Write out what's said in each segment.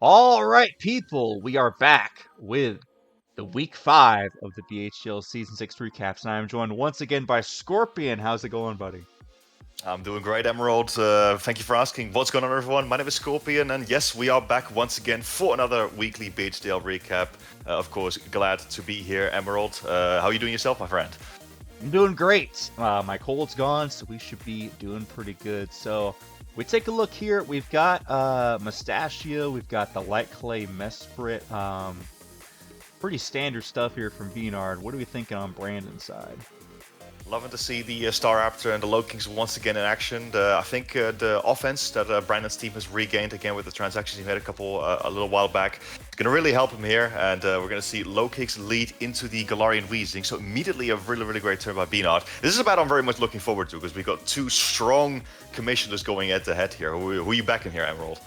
All right, people, we are back with the week 5 of the BHDL Season 6 recaps, and I am joined once again by Scorpion. How's it going, buddy? I'm doing great, Emerald. Thank you for asking. What's going on, everyone? My name is Scorpion, and yes, we are back once again for another weekly BHDL recap. Of course, glad to be here, Emerald. How are you doing yourself, my friend? I'm doing great. My cold's gone, so we should be doing pretty good. So, we take a look here. We've got Anastasia, we've got the Light Clay Mesprit. Pretty standard stuff here from B-Nard. What are we thinking on Brandon's side? Loving to see the Star Aprater and the Low Kings once again in action. I think the offense that Brandon's team has regained again with the transactions he made a little while back, is going to really help him here. And we're going to see Low Kings lead into the Galarian Weezing. So immediately a really great turn by B-Nard. This is a battle I'm very much looking forward to because we've got two strong commissioners going head to head here. Who are you backing here, Emerald?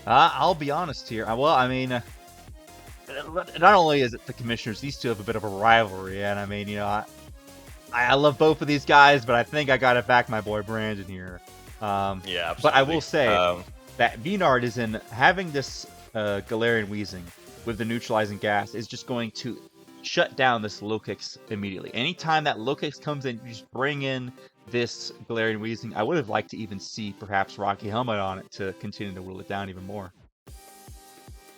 I'll be honest here. Well, I mean, not only is it the commissioners, these two have a bit of a rivalry, and I mean, I love both of these guys, but I think I gotta back my boy Brandon here. Yeah, absolutely. But I will say that B-Nard is in having this Galarian Weezing with the neutralizing gas is just going to shut down this Lokix immediately. Anytime that Lokix comes in, you just bring in this Galarian Weezing. I would have liked to even see perhaps Rocky Helmet on it to continue to whittle it down even more.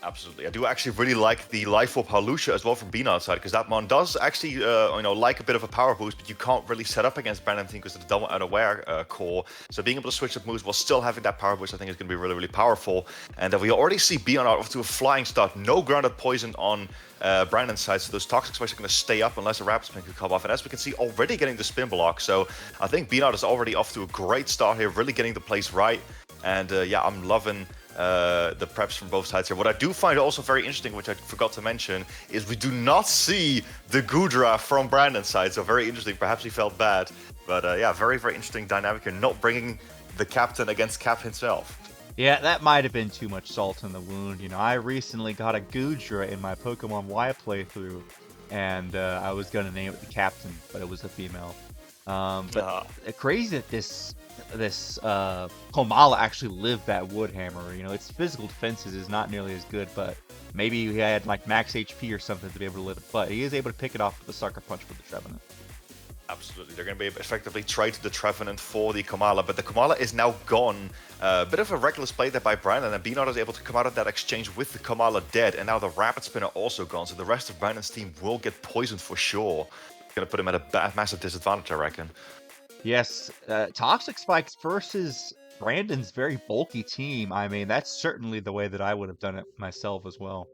Absolutely. I do actually really like the Life Orb Hawlucha as well from B-Nard's side, because that mon does actually, like a bit of a power boost, but you can't really set up against Brandon's team because of the double unaware core. So being able to switch up moves while still having that power boost, I think is going to be really powerful. And we already see B-Nard off to a flying start. No grounded poison on Brandon's side, so those toxic spikes are going to stay up unless a Rapid Spin could come off. And as we can see, already getting the spin block. So I think B-Nard is already off to a great start here, really getting the place right. And yeah, I'm loving the preps from both sides here. What I do find also very interesting, which I forgot to mention, is we do not see the Goodra from Brandon's side. So very interesting. Perhaps he felt bad. But yeah, very interesting dynamic here. Not bringing the captain against Cap himself. Yeah, that might have been too much salt in the wound. I recently got a Goodra in my Pokemon Y playthrough, and I was going to name it the captain, but it was a female. But crazy that this Komala actually lived that Wood Hammer. Its physical defenses is not nearly as good, but maybe he had like max HP or something to be able to live it. But he is able to pick it off with the Sucker Punch with the Trevenant. Absolutely, they're going to be effectively trade the Trevenant for the Komala, but the Komala is now gone. A bit of a reckless play there by Brandon, and B-Nard is able to come out of that exchange with the Komala dead, and now the Rapid Spinner also gone, so the rest of Brandon's team will get poisoned for sure. Going to put him at a massive disadvantage, I reckon. Yes, Toxic Spikes versus Brandon's very bulky team. I mean, that's certainly the way that I would have done it myself as well.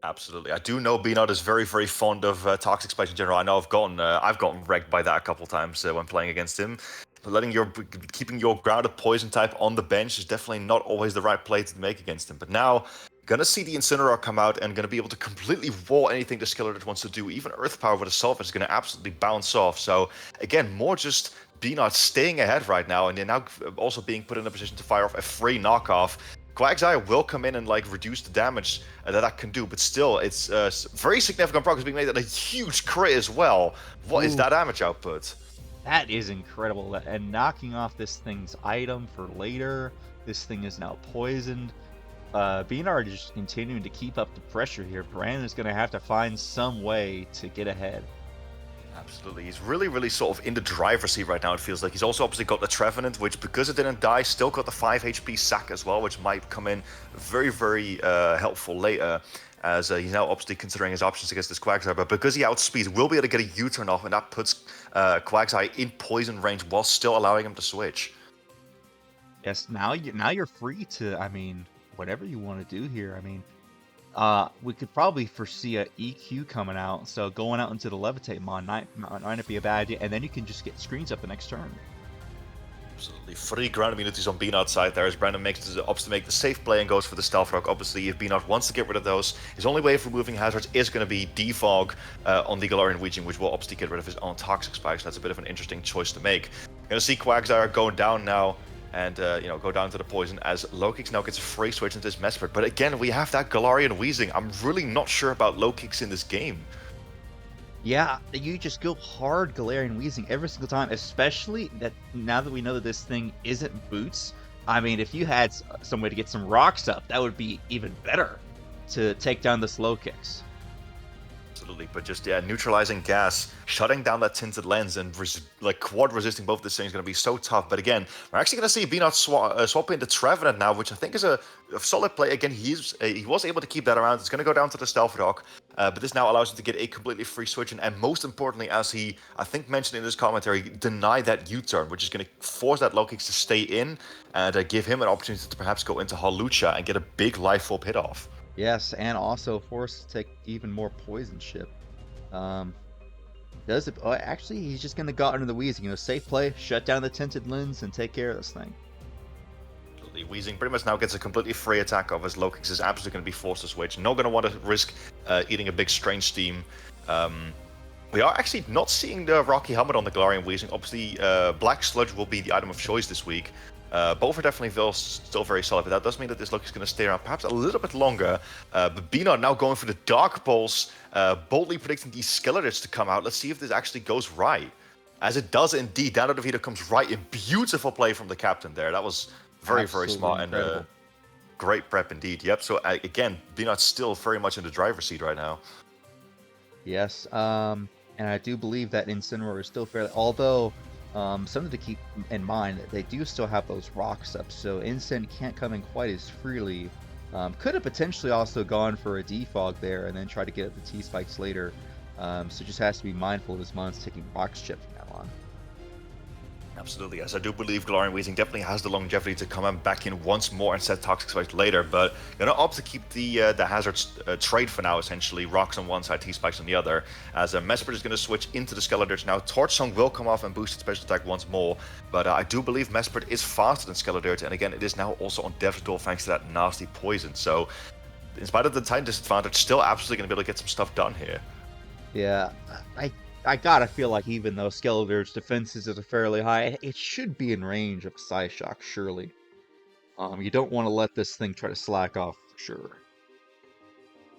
Absolutely. I do know B-Nard is very fond of Toxic Spikes in general. I know I've gotten wrecked by that a couple times when playing against him. But keeping your grounded poison type on the bench is definitely not always the right play to make against him. But now, gonna see the Incineroar come out and gonna be able to completely wall anything the Skeletor wants to do. Even Earth Power with a Sulfur is gonna absolutely bounce off. So again, more just B-Nard staying ahead right now, and they're now also being put in a position to fire off a free knockoff. Quagsire will come in and reduce the damage that can do, but still, it's very significant progress being made at a huge crit as well. What is that damage output? That is incredible, and knocking off this thing's item for later. This thing is now poisoned. B-Nard is just continuing to keep up the pressure here. Brandon is going to have to find some way to get ahead. Absolutely. He's really sort of in the driver's seat right now, it feels like. He's also obviously got the Trevenant, which, because it didn't die, still got the 5 HP sack as well, which might come in very helpful later, as he's now obviously considering his options against this Quagsire. But because he outspeeds, we'll be able to get a U-turn off, and that puts Quagsire in poison range while still allowing him to switch. Yes, now you're free to, I mean, whatever you want to do here. I mean, we could probably foresee a EQ coming out, so going out into the Levitate Mon might not be a bad idea, and then you can just get screens up the next turn. Absolutely. 3 ground immunities on B-Nard's side there as Brandon opts to make the safe play and goes for the Stealth Rock. Obviously, if B-Nard wants to get rid of those, his only way of removing hazards is going to be Defog on the Galarian Weezing, which will obviously get rid of his own Toxic Spikes. That's a bit of an interesting choice to make. Going to see Quagsire going down now, and go down to the poison as Lokix now gets a free switch into this Mesprit. But again, we have that Galarian Weezing. I'm really not sure about Lokix in this game. Yeah, you just go hard Galarian Weezing every single time, especially that now that we know that this thing isn't boots. I mean, if you had some way to get some rocks up, that would be even better to take down the slow kicks. Absolutely, but just neutralizing gas, shutting down that tinted lens, and like quad resisting both of these things is going to be so tough. But again, we're actually going to see B-Nard swap into Trevenant now, which I think is a solid play. Again, he was able to keep that around. It's going to go down to the Stealth Rock, but this now allows him to get a completely free switch, and most importantly, as he I think mentioned in his commentary, deny that U-turn, which is going to force that low kicks to stay in and give him an opportunity to perhaps go into Hawlucha and get a big life orb hit off. Yes, and also forced to take even more poison ship. Does it? Oh, actually, he's just gonna go under the Wheezing. Safe play, shut down the tinted lens, and take care of this thing. Absolutely, Wheezing pretty much now gets a completely free attack of his low kicks. Is absolutely going to be forced to switch. Not going to want to risk eating a big strange steam. We are actually not seeing the Rocky Helmet on the Galarian Wheezing. Obviously, Black Sludge will be the item of choice this week. Both are definitely still very solid, but that does mean that this look is going to stay around perhaps a little bit longer. But B-Nard now going for the Dark Pulse, boldly predicting these Skeletors to come out. Let's see if this actually goes right. As it does indeed, down to the Vita comes right in. Beautiful play from the captain there. That was very smart incredible. And great prep indeed. Yep, so again, B-Nard's still very much in the driver's seat right now. Yes, and I do believe that Incineroar is still fairly... Although... something to keep in mind, they do still have those rocks up, so Incin can't come in quite as freely. Could have potentially also gone for a defog there and then try to get at the T-spikes later. So just has to be mindful of his mons taking rocks chip from now on. Absolutely, yes. I do believe Galarian Wheezing definitely has the longevity to come back in once more and set Toxic Spikes later, but gonna opt to keep the hazards trade for now, essentially. Rocks on one side, T-Spikes on the other, as Mesprit is gonna switch into the Skeletors now. Torch Song will come off and boost its special attack once more, but I do believe Mesprit is faster than Skeletors, and again, it is now also on Death's Door thanks to that nasty poison, so in spite of the time disadvantage, still absolutely gonna be able to get some stuff done here. Yeah, I gotta feel like even though Skeletor's defenses are fairly high, it should be in range of Psyshock, surely. You don't want to let this thing try to slack off, for sure.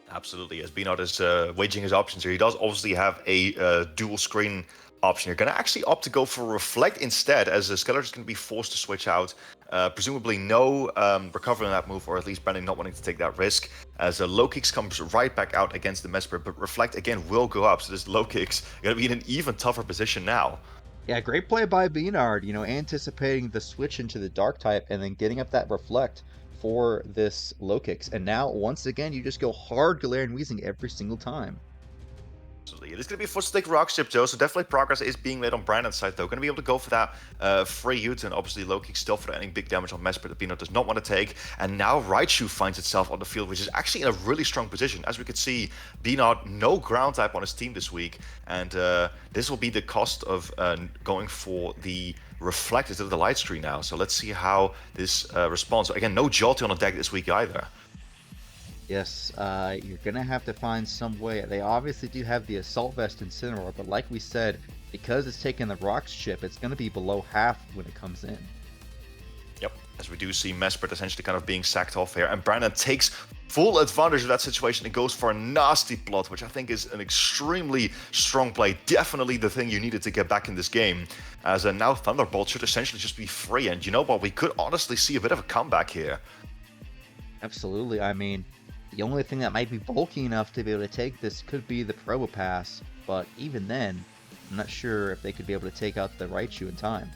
Absolutely, as B-Nard is waging his options here. He does obviously have a dual screen option. You're going to actually opt to go for Reflect instead, as the Skeletor is going to be forced to switch out. Presumably no recovery on that move, or at least Brandon not wanting to take that risk, as low kicks comes right back out against the Mesprit, but Reflect again will go up, so this low kicks going to be in an even tougher position now. Yeah, great play by B-Nard, anticipating the switch into the Dark type and then getting up that Reflect for this low kicks. And now, once again, you just go hard Galarian Wheezing every single time. Absolutely. It is going to be a forced to take rock chip, Joe, so definitely progress is being made on Brandon's side, though. Going to be able to go for that free U-turn. Obviously, low kick still for any big damage on Mesprit that B-Nard does not want to take. And now Raichu finds itself on the field, which is actually in a really strong position. As we could see, B-Nard, no ground type on his team this week. And this will be the cost of going for the Reflect instead of the Light Screen now. So let's see how this responds. So again, no Jolteon on the deck this week either. Yes, you're going to have to find some way. They obviously do have the Assault Vest Incineroar, but like we said, because it's taking the Rocks chip, it's going to be below half when it comes in. Yep, as we do see Mesprit essentially kind of being sacked off here, and Brandon takes full advantage of that situation and goes for a nasty plot, which I think is an extremely strong play. Definitely the thing you needed to get back in this game, as now Thunderbolt should essentially just be free, and you know what, we could honestly see a bit of a comeback here. Absolutely, I mean, the only thing that might be bulky enough to be able to take this could be the Probopass, but even then, I'm not sure if they could be able to take out the Raichu in time.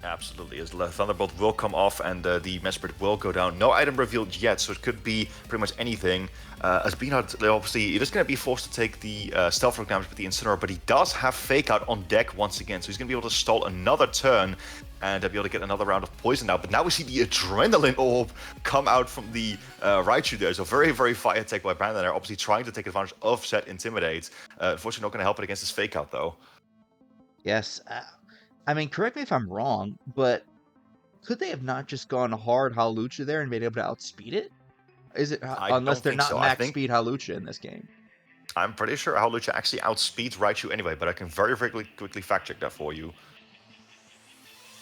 Absolutely, as the Thunderbolt will come off and the Mesprit will go down. No item revealed yet, so it could be pretty much anything. As B-Nard, obviously, he is going to be forced to take the Stealth Rock damage with the Incineroar, but he does have Fake Out on deck once again, so he's going to be able to stall another turn and be able to get another round of poison now. But now we see the Adrenaline Orb come out from the Raichu there. So very fire attack by Brandon there, obviously trying to take advantage of said Intimidate. Unfortunately, not going to help it against his Fake Out, though. Yes, I mean, correct me if I'm wrong, but could they have not just gone hard Hawlucha there and been able to outspeed it? Is it unless they're not max speed Hawlucha in this game? I'm pretty sure Hawlucha actually outspeeds Raichu anyway, but I can very quickly fact check that for you.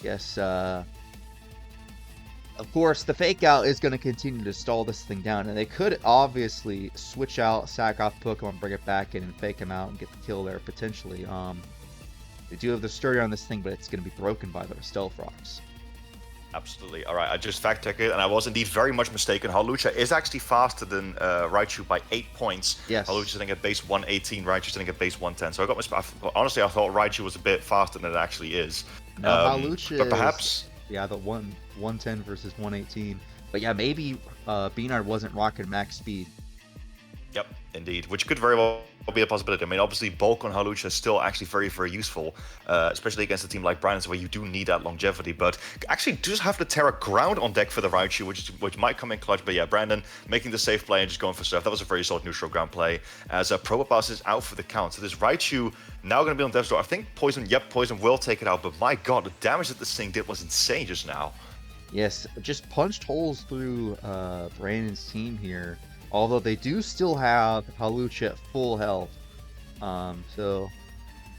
Yes, of course, the Fake Out is going to continue to stall this thing down, and they could obviously switch out, sack off Pokemon, bring it back in, and fake him out and get the kill there potentially. They do have the sturdy on this thing, but it's going to be broken by the Stealth Rocks. Absolutely. All right, I just fact-checked it, and I was indeed very much mistaken. Hawlucha is actually faster than Raichu by 8 points. Yes. Hawlucha's sitting at base 118, Raichu's sitting at base 110. So I got honestly, I thought Raichu was a bit faster than it actually is. No, Hawlucha but perhaps... is, yeah, the 110 versus 118. But yeah, maybe B-Nard wasn't rocking max speed. Yep, indeed, which could very well be a possibility. I mean, obviously, bulk on Hawlucha is still actually very, very useful, especially against a team like Brandon's where you do need that longevity. But actually, just have the Terra Ground on deck for the Raichu, which might come in clutch. But yeah, Brandon making the safe play and just going for stuff. That was a very solid neutral ground play. As Probopass is out for the count. So this Raichu now going to be on death's door. I think Poison, Poison will take it out. But my god, the damage that this thing did was insane just now. Yes, just punched holes through Brandon's team here. Although they do still have Hawlucha at full health. So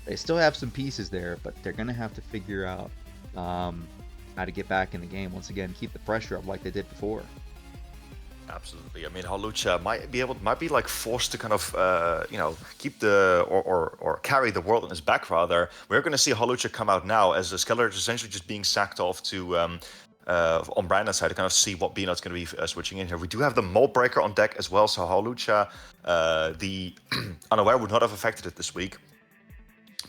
they still have some pieces there, but they're going to have to figure out how to get back in the game. Once again, keep the pressure up like they did before. Absolutely. I mean, Hawlucha might be like forced to kind of, keep the, or carry the world on his back rather. We're going to see Hawlucha come out now as the Scarlet is essentially just being sacked off to, on Brandon's side to kind of see what B-Nard's going to be switching in here. We do have the Mold Breaker on deck as well, so Hawlucha, the Unaware would not have affected it this week.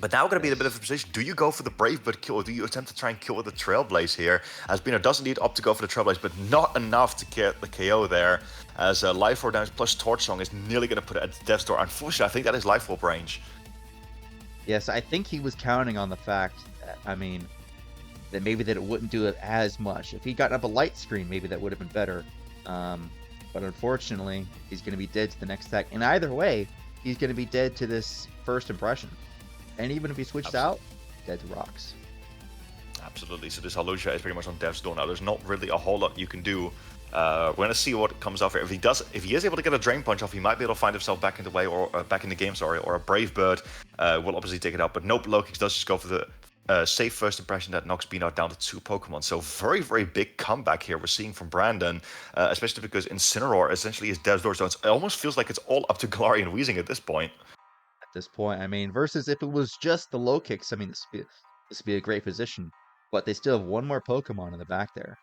But now we're going to be in a bit of a position. Do you go for the Brave Bird kill, or do you attempt to try and kill with the Trailblaze here? As B-Nard does indeed opt to go for the Trailblaze, but not enough to get the KO there. As Life Orb damage plus Torch Song is nearly going to put it at death's door. Unfortunately, I think that is Life Orb range. Yes, I think he was counting on the fact that, that maybe that it wouldn't do it as much. If he'd gotten up a light screen, maybe that would have been better. But unfortunately, he's going to be dead to the next attack. And either way, he's going to be dead to this first impression. And even if he switched out, dead to rocks. Absolutely. So this Hawlucha is pretty much on death's door now. There's not really a whole lot you can do. We're going to see what comes off here. If he is able to get a Drain Punch off, he might be able to find himself back in the way, or back in the game, sorry, or a Brave Bird will obviously take it out. But nope, Low Kicks does just go for the safe first impression that knocks B-Nard down to 2 Pokemon. So very, very big comeback here we're seeing from Brandon, especially because Incineroar essentially is death's door. So it almost feels like it's all up to Galarian and Weezing at this point. At this point, versus if it was just the Low Kicks, this would be a great position. But they still have one more Pokemon in the back there.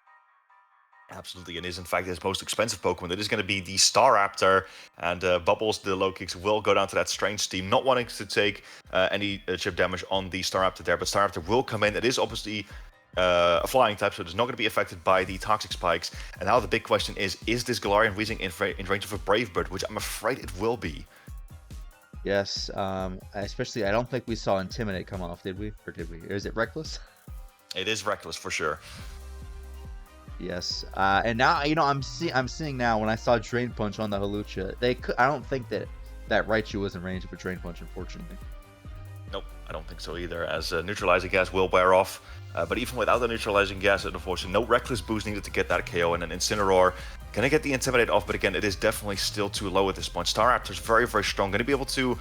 Absolutely, and is in fact his most expensive Pokemon. That is going to be the Staraptor, and Bubbles, the Low Kicks, will go down to that Strange Steam, not wanting to take any chip damage on the Staraptor there, but Staraptor will come in. It is obviously a flying type, so it's not going to be affected by the Toxic Spikes. And now the big question is this Galarian Weezing in range of a Brave Bird, which I'm afraid it will be. Yes, especially I don't think we saw Intimidate come off, did we? Or did we? Or is it Reckless? It is Reckless for sure. Yes, and now I'm seeing now when I saw Drain Punch on the Hawlucha, I don't think that Raichu was in range of a Drain Punch, unfortunately. Nope, I don't think so either, as Neutralizing Gas will wear off. But even without the Neutralizing Gas, unfortunately, no Reckless boost needed to get that KO, and an Incineroar gonna get the Intimidate off, but again, it is definitely still too low at this point. Staraptor's very, very strong, gonna be able to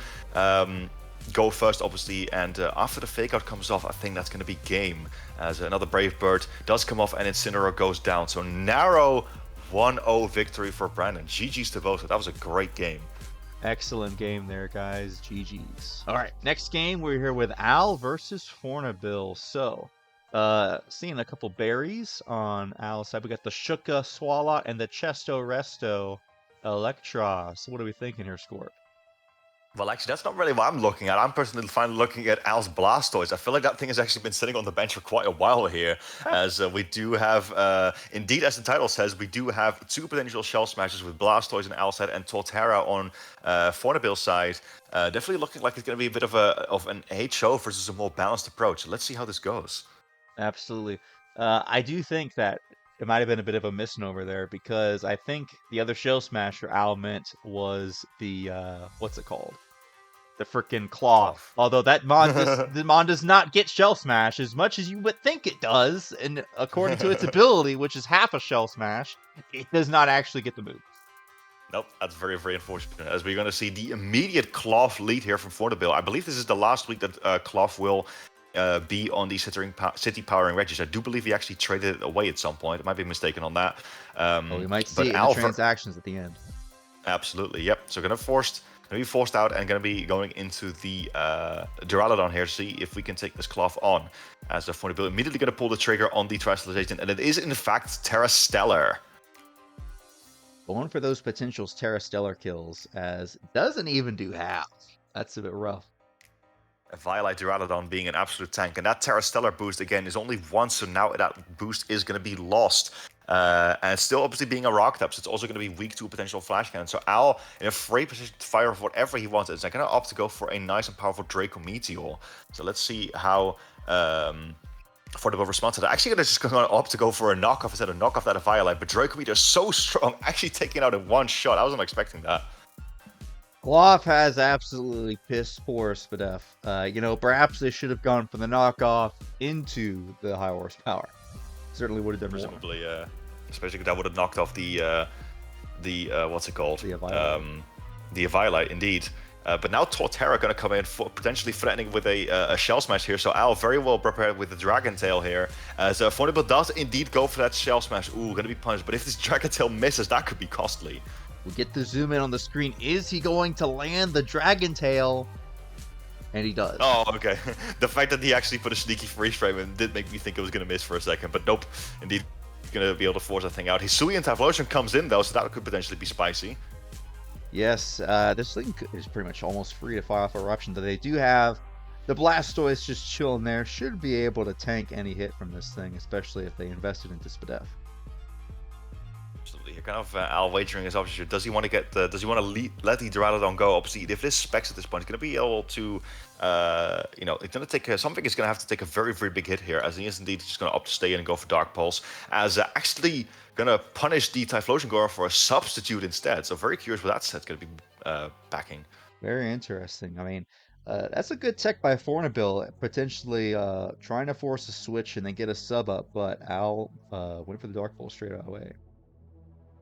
go first, obviously, and after the Fake Out comes off, I think that's gonna be game, as another Brave Bird does come off and Incineroar goes down. So narrow 1-0 victory for Brandon. GG's to both. That was a great game. Excellent game there, guys. GG's. All right, next game we're here with Al versus Fournaubyl. So, seeing a couple berries on Al's side. We got the Shuka Swalot and the Chesto Resto Electra. So what are we thinking here, Scorp? Well, actually, that's not really what I'm looking at. I'm personally finally looking at Al's Blastoise. I feel like that thing has actually been sitting on the bench for quite a while here, as we do have, indeed, as the title says, we do have 2 potential Shell Smashers with Blastoise on Al's side and Torterra on Fournaubyl's side. Definitely looking like it's going to be a bit of an HO versus a more balanced approach. So let's see how this goes. Absolutely. I do think that it might have been a bit of a misnomer there, because I think the other Shell Smasher Al meant was the, what's it called? The frickin' Claw. Although that the Mon does not get Shell Smash as much as you would think it does, and according to its ability, which is half a Shell Smash, it does not actually get the move. Nope, that's very, very unfortunate, as we're going to see the immediate Clough lead here from Fournaubyl. I believe this is the last week that Clough will be on the City Powering Regis. I do believe he actually traded it away at some point. I might be mistaken on that. Well, we might see it in the transactions at the end. Absolutely, yep. So going to to be forced out and going to be going into the Duraludon here to see if we can take this Cloth on. As the Fournaubyl immediately going to pull the trigger on the Terastallization, and it is in fact Terrastellar. Going for those potential Terrastellar kills, as doesn't even do half. That's a bit rough. Violite Duraludon being an absolute tank, and that Terrastellar boost again is only once, so now that boost is going to be lost. And still obviously being a rock type, so it's also going to be weak to a potential flash cannon. So Al in a free position to fire off whatever he wants. It's going to opt to go for a nice and powerful Draco Meteor. So let's see how Fournaubyl responds to that. Actually, they're just going to opt to go for a knockoff instead of knockoff that of Violite. But Draco Meteor is so strong, actually taking out in one shot. I wasn't expecting that. Quaff has absolutely pissed poor Spadef. You know, perhaps they should have gone from the knockoff into the high horsepower. Certainly would have done presumably, more. Especially because that would have knocked off the what's it called? The Violite. The Violite, indeed. But now Torterra going to come in, for potentially threatening with a Shell Smash here. So Al very well prepared with the Dragon Tail here. As Fournaubyl does indeed go for that Shell Smash. Ooh, going to be punished. But if this Dragon Tail misses, that could be costly. We get the zoom in on the screen. Is he going to land the Dragon Tail? And he does. Oh, okay. The fact that he actually put a sneaky freeze frame in did make me think it was going to miss for a second. But nope, indeed, going to be able to force that thing out. Hisuian Typhlosion comes in, though, so that could potentially be spicy. Yes, this thing is pretty much almost free to fire off Eruption. Though they do have the Blastoise just chilling there. Should be able to tank any hit from this thing, especially if they invested into Spadef. Absolutely. Kind of Al wagering his options here. Does he want to get the? Does he want to let the Duraludon go? Obviously, if this Specs at this point, he's going to be able to, you know, it's going to take something. Is going to have to take a very, very big hit here, as he is indeed just going to opt to stay in and go for Dark Pulse, as actually going to punish the Typhlosion Gora for a substitute instead. So very curious what that set's going to be backing. Very interesting. I mean, that's a good tech by Fournaubyl, potentially trying to force a switch and then get a sub up, but Al went for the Dark Pulse straight away.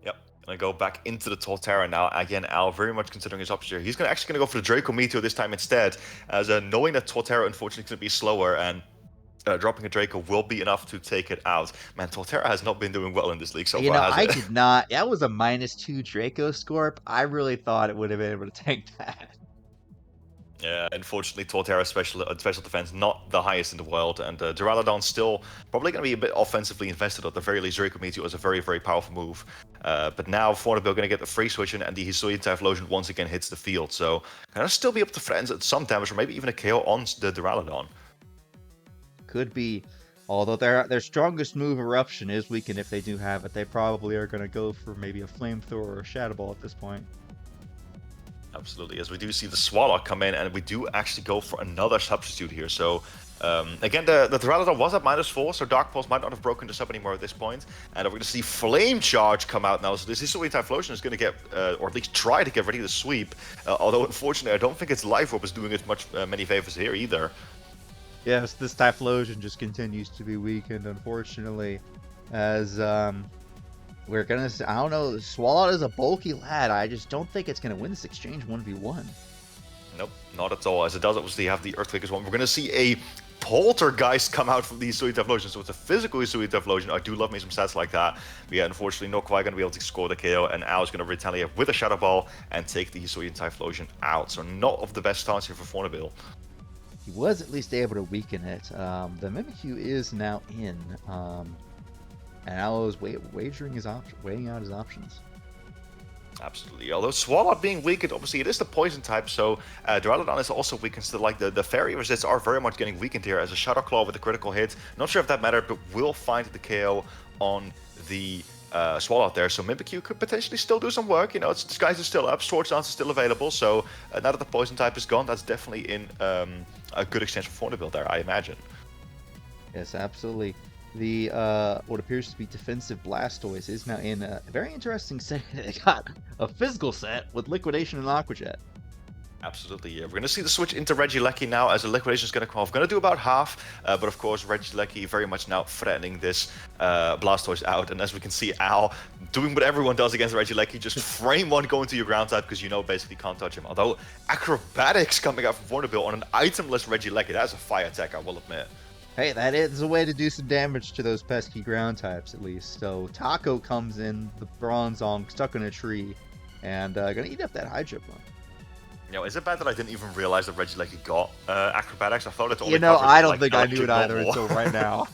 Yep, gonna go back into the Torterra now. Again, Al very much considering his options here. He's actually gonna go for the Draco Meteor this time instead, as knowing that Torterra unfortunately is gonna be slower, and dropping a Draco will be enough to take it out. Man, Torterra has not been doing well in this league so you far. know, I did not. That was a -2 Draco Scorp. I really thought it would have been able to tank that. Yeah, unfortunately, Torterra's special defense not the highest in the world, and Duraludon still probably going to be a bit offensively invested. At the very least, Draco Meteor is a very, very powerful move. But now Fournaubyl going to get the free switch in, and the Hisuian Typhlosion once again hits the field. So going to still be able to threaten some damage, or maybe even a KO on the Duraludon. Could be, although their strongest move, Eruption, is weakened if they do have it. They probably are going to go for maybe a Flamethrower or a Shadow Ball at this point. Absolutely, as we do see the Swallow come in, and we do actually go for another substitute here. So, again, the Duraludon was at -4, so Dark Pulse might not have broken this up anymore at this point. And we're going to see Flame Charge come out now, so this Hisuian Typhlosion is going to get, or at least try to get ready to sweep. Although, unfortunately, I don't think its Life Orb is doing it many favors here either. Yes, this Typhlosion just continues to be weakened, unfortunately, as we're gonna. I don't know. Swallow is a bulky lad. I just don't think it's gonna win this exchange 1v1. Nope, not at all. As it does obviously have the Earthquake as well. We're gonna see a Poltergeist come out from the Hisuian Typhlosion, so it's a physical Hisuian Typhlosion. I do love me some stats like that. But yeah, unfortunately, not quite gonna be able to score the KO, and Al is gonna retaliate with a Shadow Ball and take the Hisuian Typhlosion out. So not of the best starts here for Fournaubyl. He was at least able to weaken it. The Mimikyu is now in. And Al is weighing out his options. Absolutely. Although Swallow being weakened, obviously it is the poison type, so Duraludon is also weakened. So like the fairy resists are very much getting weakened here, as a Shadow Claw with a critical hit. Not sure if that mattered, but will find the KO on the Swallow out there. So Mimikyu could potentially still do some work. You know, its disguise is still up, Swords Dance is still available. So now that the poison type is gone, that's definitely in a good exchange for Fournaubyl there, I imagine. Yes, absolutely. The what appears to be defensive Blastoise is now in a very interesting set. They got a physical set with Liquidation and Aqua Jet. Absolutely, yeah. We're going to see the switch into Regieleki now, as the Liquidation is going to come off. Going to do about half, but of course Regieleki very much now threatening this Blastoise out. And as we can see, Al doing what everyone does against Regieleki, just frame one going to your ground type, because you know basically can't touch him. Although Acrobatics coming out from Fournaubyl on an itemless Regieleki, that's a fire attack, I will admit. Hey, that is a way to do some damage to those pesky ground types, at least. So Taco comes in, the Bronzong stuck in a tree, and gonna eat up that Hydro Pump. You know, is it bad that I didn't even realize that Regieleki got acrobatics? I thought it only You know, covered, I don't like, think I knew it either normal. until right now.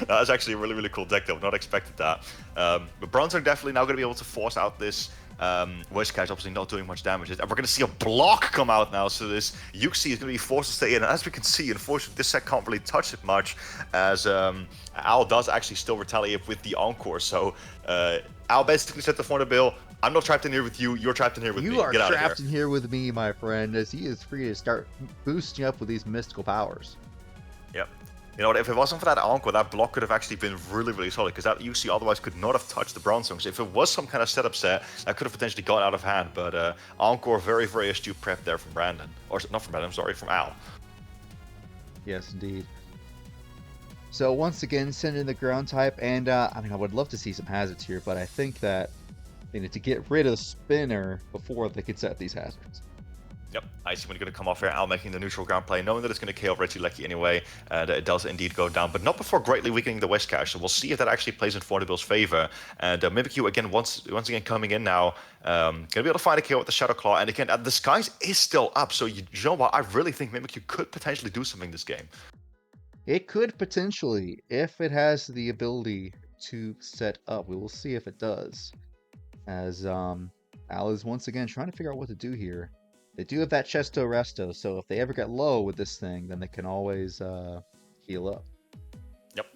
That's actually a really, really cool deck, though. Not expected that. But Bronzer definitely now going to be able to force out this Wishcash, obviously not doing much damage. And we're going to see a block come out now, so this Yuxi is going to be forced to stay in. And as we can see, unfortunately, this set can't really touch it much, as Al does actually still retaliate with the Encore. So Al basically said to Fournaubyl, I'm not trapped in here with you, you're trapped in here with me. You are Get out of trapped here. in here with me, my friend, as he is free to start boosting up with these mystical powers. Yep. You know what, if it wasn't for that Encore, that block could have actually been really, really solid, because that UC otherwise could not have touched the Bronzong. So if it was some kind of setup set, that could have potentially gone out of hand. But Encore, very, very astute prep there from Brandon. Or not from Brandon, sorry, from Al. Yes, indeed. So once again, send in the ground type, and I mean, I would love to see some hazards here, but I think that they need to get rid of the spinner before they can set these hazards. Yep, Icy Wind going to come off here, Al making the neutral ground play, knowing that it's going to KO Regieleki anyway, and it does indeed go down, but not before greatly weakening the Wishcash, so we'll see if that actually plays in Fournaubyl's favor. And Mimikyu, again, once again coming in now, going to be able to find a KO with the Shadow Claw, and again, the skies is still up, so you know what, I really think Mimikyu could potentially do something this game. It could potentially, if it has the ability to set up. We will see if it does. As Al is once again trying to figure out what to do here. They do have that Chesto Resto, so if they ever get low with this thing, then they can always heal up. Yep.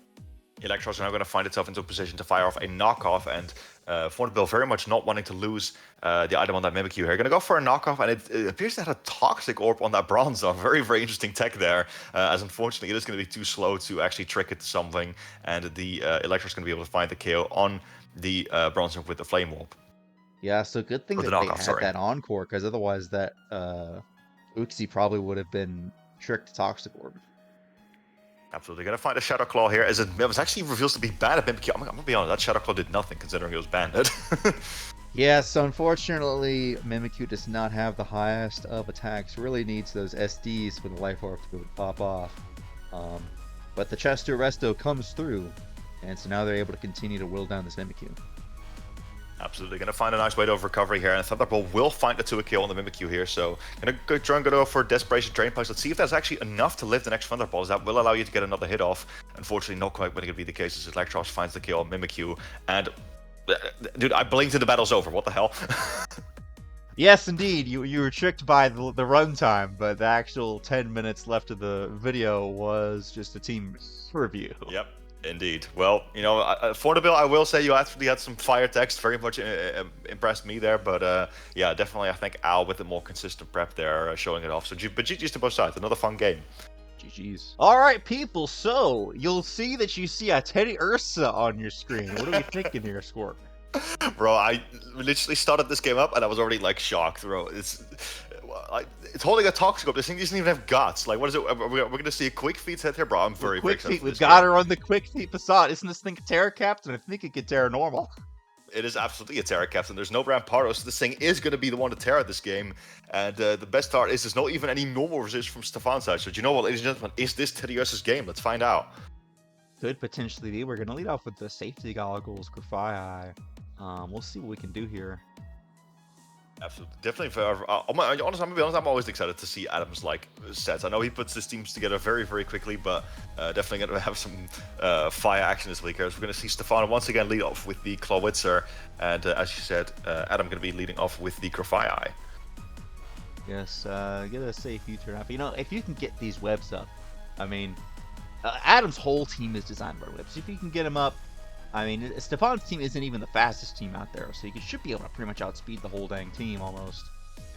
Electros are now going to find itself into a position to fire off a knockoff, and Fournaubyl very much not wanting to lose the item on that Mimikyu here. Going to go for a knockoff, and it appears to have a Toxic Orb on that Bronzong. Very, very interesting tech there, as unfortunately it is going to be too slow to actually trick it to something, and the Electros going to be able to find the KO on the Bronzong with the Flame Orb. Yeah, so good thing that they had that Encore, because otherwise that Uxie probably would have been tricked to Toxic Orb. Absolutely. Going to find a Shadow Claw here, as it was actually reveals to be banned at Mimikyu. I'm going to be honest, that Shadow Claw did nothing, considering it was banned. Yes, unfortunately, Mimikyu does not have the highest of attacks. Really needs those SDs for the Life Orb to pop off. But the Chesto Resto comes through, and so now they're able to continue to whittle down this Mimikyu. Absolutely, going to find a nice way to recovery here, and Thunderbolt will find the 2-kill on the Mimikyu here, so going to try and go for Desperation Drain Punch. Let's see if that's actually enough to live the next Thunderbolt, as that will allow you to get another hit off. Unfortunately, not quite going to be the case, as Electros finds the kill on Mimikyu, and dude, I blinked and the battle's over, what the hell? Yes, indeed, you were tricked by the runtime, but the actual 10 minutes left of the video was just a team review. Yep. Indeed. Well, you know, Fournaubyl, I will say you actually had some fire text, very much impressed me there, but yeah, definitely I think Al with a more consistent prep there, showing it off. So, but GG's to both sides, another fun game. GG's. Alright people, so, you'll see that you see a Teddy Ursa on your screen. What are we thinking here, Squirt? Bro, I literally started this game up and I was already like shocked, bro. It's holding a Toxic Orb. This thing doesn't even have guts. Like, what is it? We're going to see a Quick Feet set here, bro. I'm very Quick excited. Feet. We've got her on the Quick Feet facade. Isn't this thing a Terra Captain? I think it could Terra normal. It is absolutely a Terra Captain. There's no Ramparo, so this thing is going to be the one to Terra this game. And the best part is there's not even any normal resist from Stefan's side. So do you know what, ladies and gentlemen? Is this Teddy Ursa's game? Let's find out. Could potentially be. We're going to lead off with the Safety Goggles, Grafai. We'll see what we can do here. Absolutely, definitely. Honestly, I'm always excited to see Adam's like sets. I know he puts his teams together very, very quickly, but definitely going to have some fire action this week. As we're going to see Stefan once again lead off with the Clawitzer, and as you said, Adam going to be leading off with the Grafai. Yes, get a safe U-turn up. You know, if you can get these webs up, I mean, Adam's whole team is designed for webs. If you can get them up. I mean, Stefan's team isn't even the fastest team out there, so you should be able to pretty much outspeed the whole dang team almost.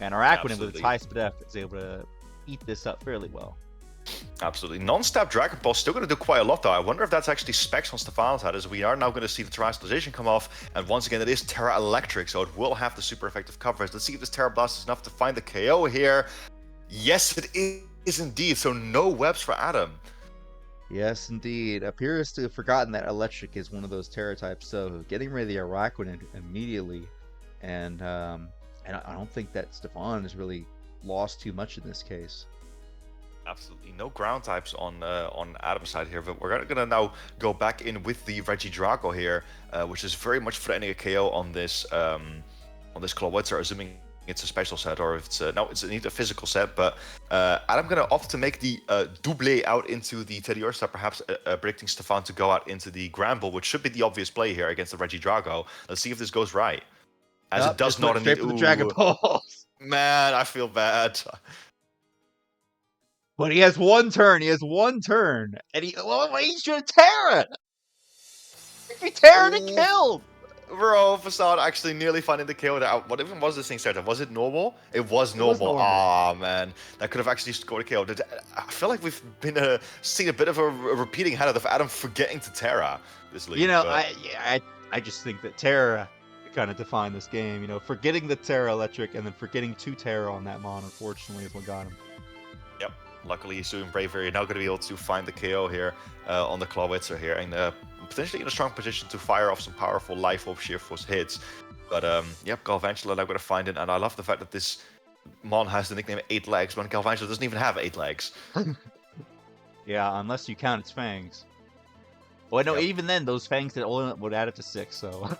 And our Aquanin with its high speed F is able to eat this up fairly well. Absolutely. Non-stop Dragon Ball still going to do quite a lot though. I wonder if that's actually specs on Stefan's head, as we are now going to see the Terastallization come off, and once again it is Terra Electric, so it will have the super effective coverage. Let's see if this Terra Blast is enough to find the KO here. Yes, it is indeed, so no webs for Adam. Yes, indeed. Appears to have forgotten that Electric is one of those Terra types, so getting rid of the Araquanid immediately, and I don't think that Stefan has really lost too much in this case. Absolutely no ground types on Adam's side here, but we're gonna now go back in with the Regidrago here, which is very much threatening a KO on this Clawitzer, assuming it's a special set or if it's no, it's indeed a physical set. But I'm gonna opt to make the double out into the Teddiursa, perhaps predicting Stefan to go out into the Gramble, which should be the obvious play here against the Regidrago. Let's see if this goes right, as it does just not went straight indeed. for the Dragon Balls. Man, I feel bad. But he has one turn. And he should tear it. If he tear it, it killed. Bro, Facade actually nearly finding the kill. What even was this thing started? Was it normal? It was normal. Ah, man. That could have actually scored a kill. I feel like we've been seeing a bit of a repeating habit of Adam forgetting to Terra this league. You know, I just think that Terra kind of defined this game. You know, forgetting the Terra Electric and then forgetting 2 Terra on that Mon, unfortunately, is what got him. Yep. Luckily, he's doing Bravery. Now going to be able to find the KO here on the Clawitzer here. And potentially in a strong position to fire off some powerful Life Orb Sheer Force hits. But, yep, Galvantula now going to find it. And I love the fact that this Mon has the nickname 8 Legs when Galvantula doesn't even have 8 legs. Yeah, unless you count its fangs. Well, no, even then, those fangs that only would add it to 6, so...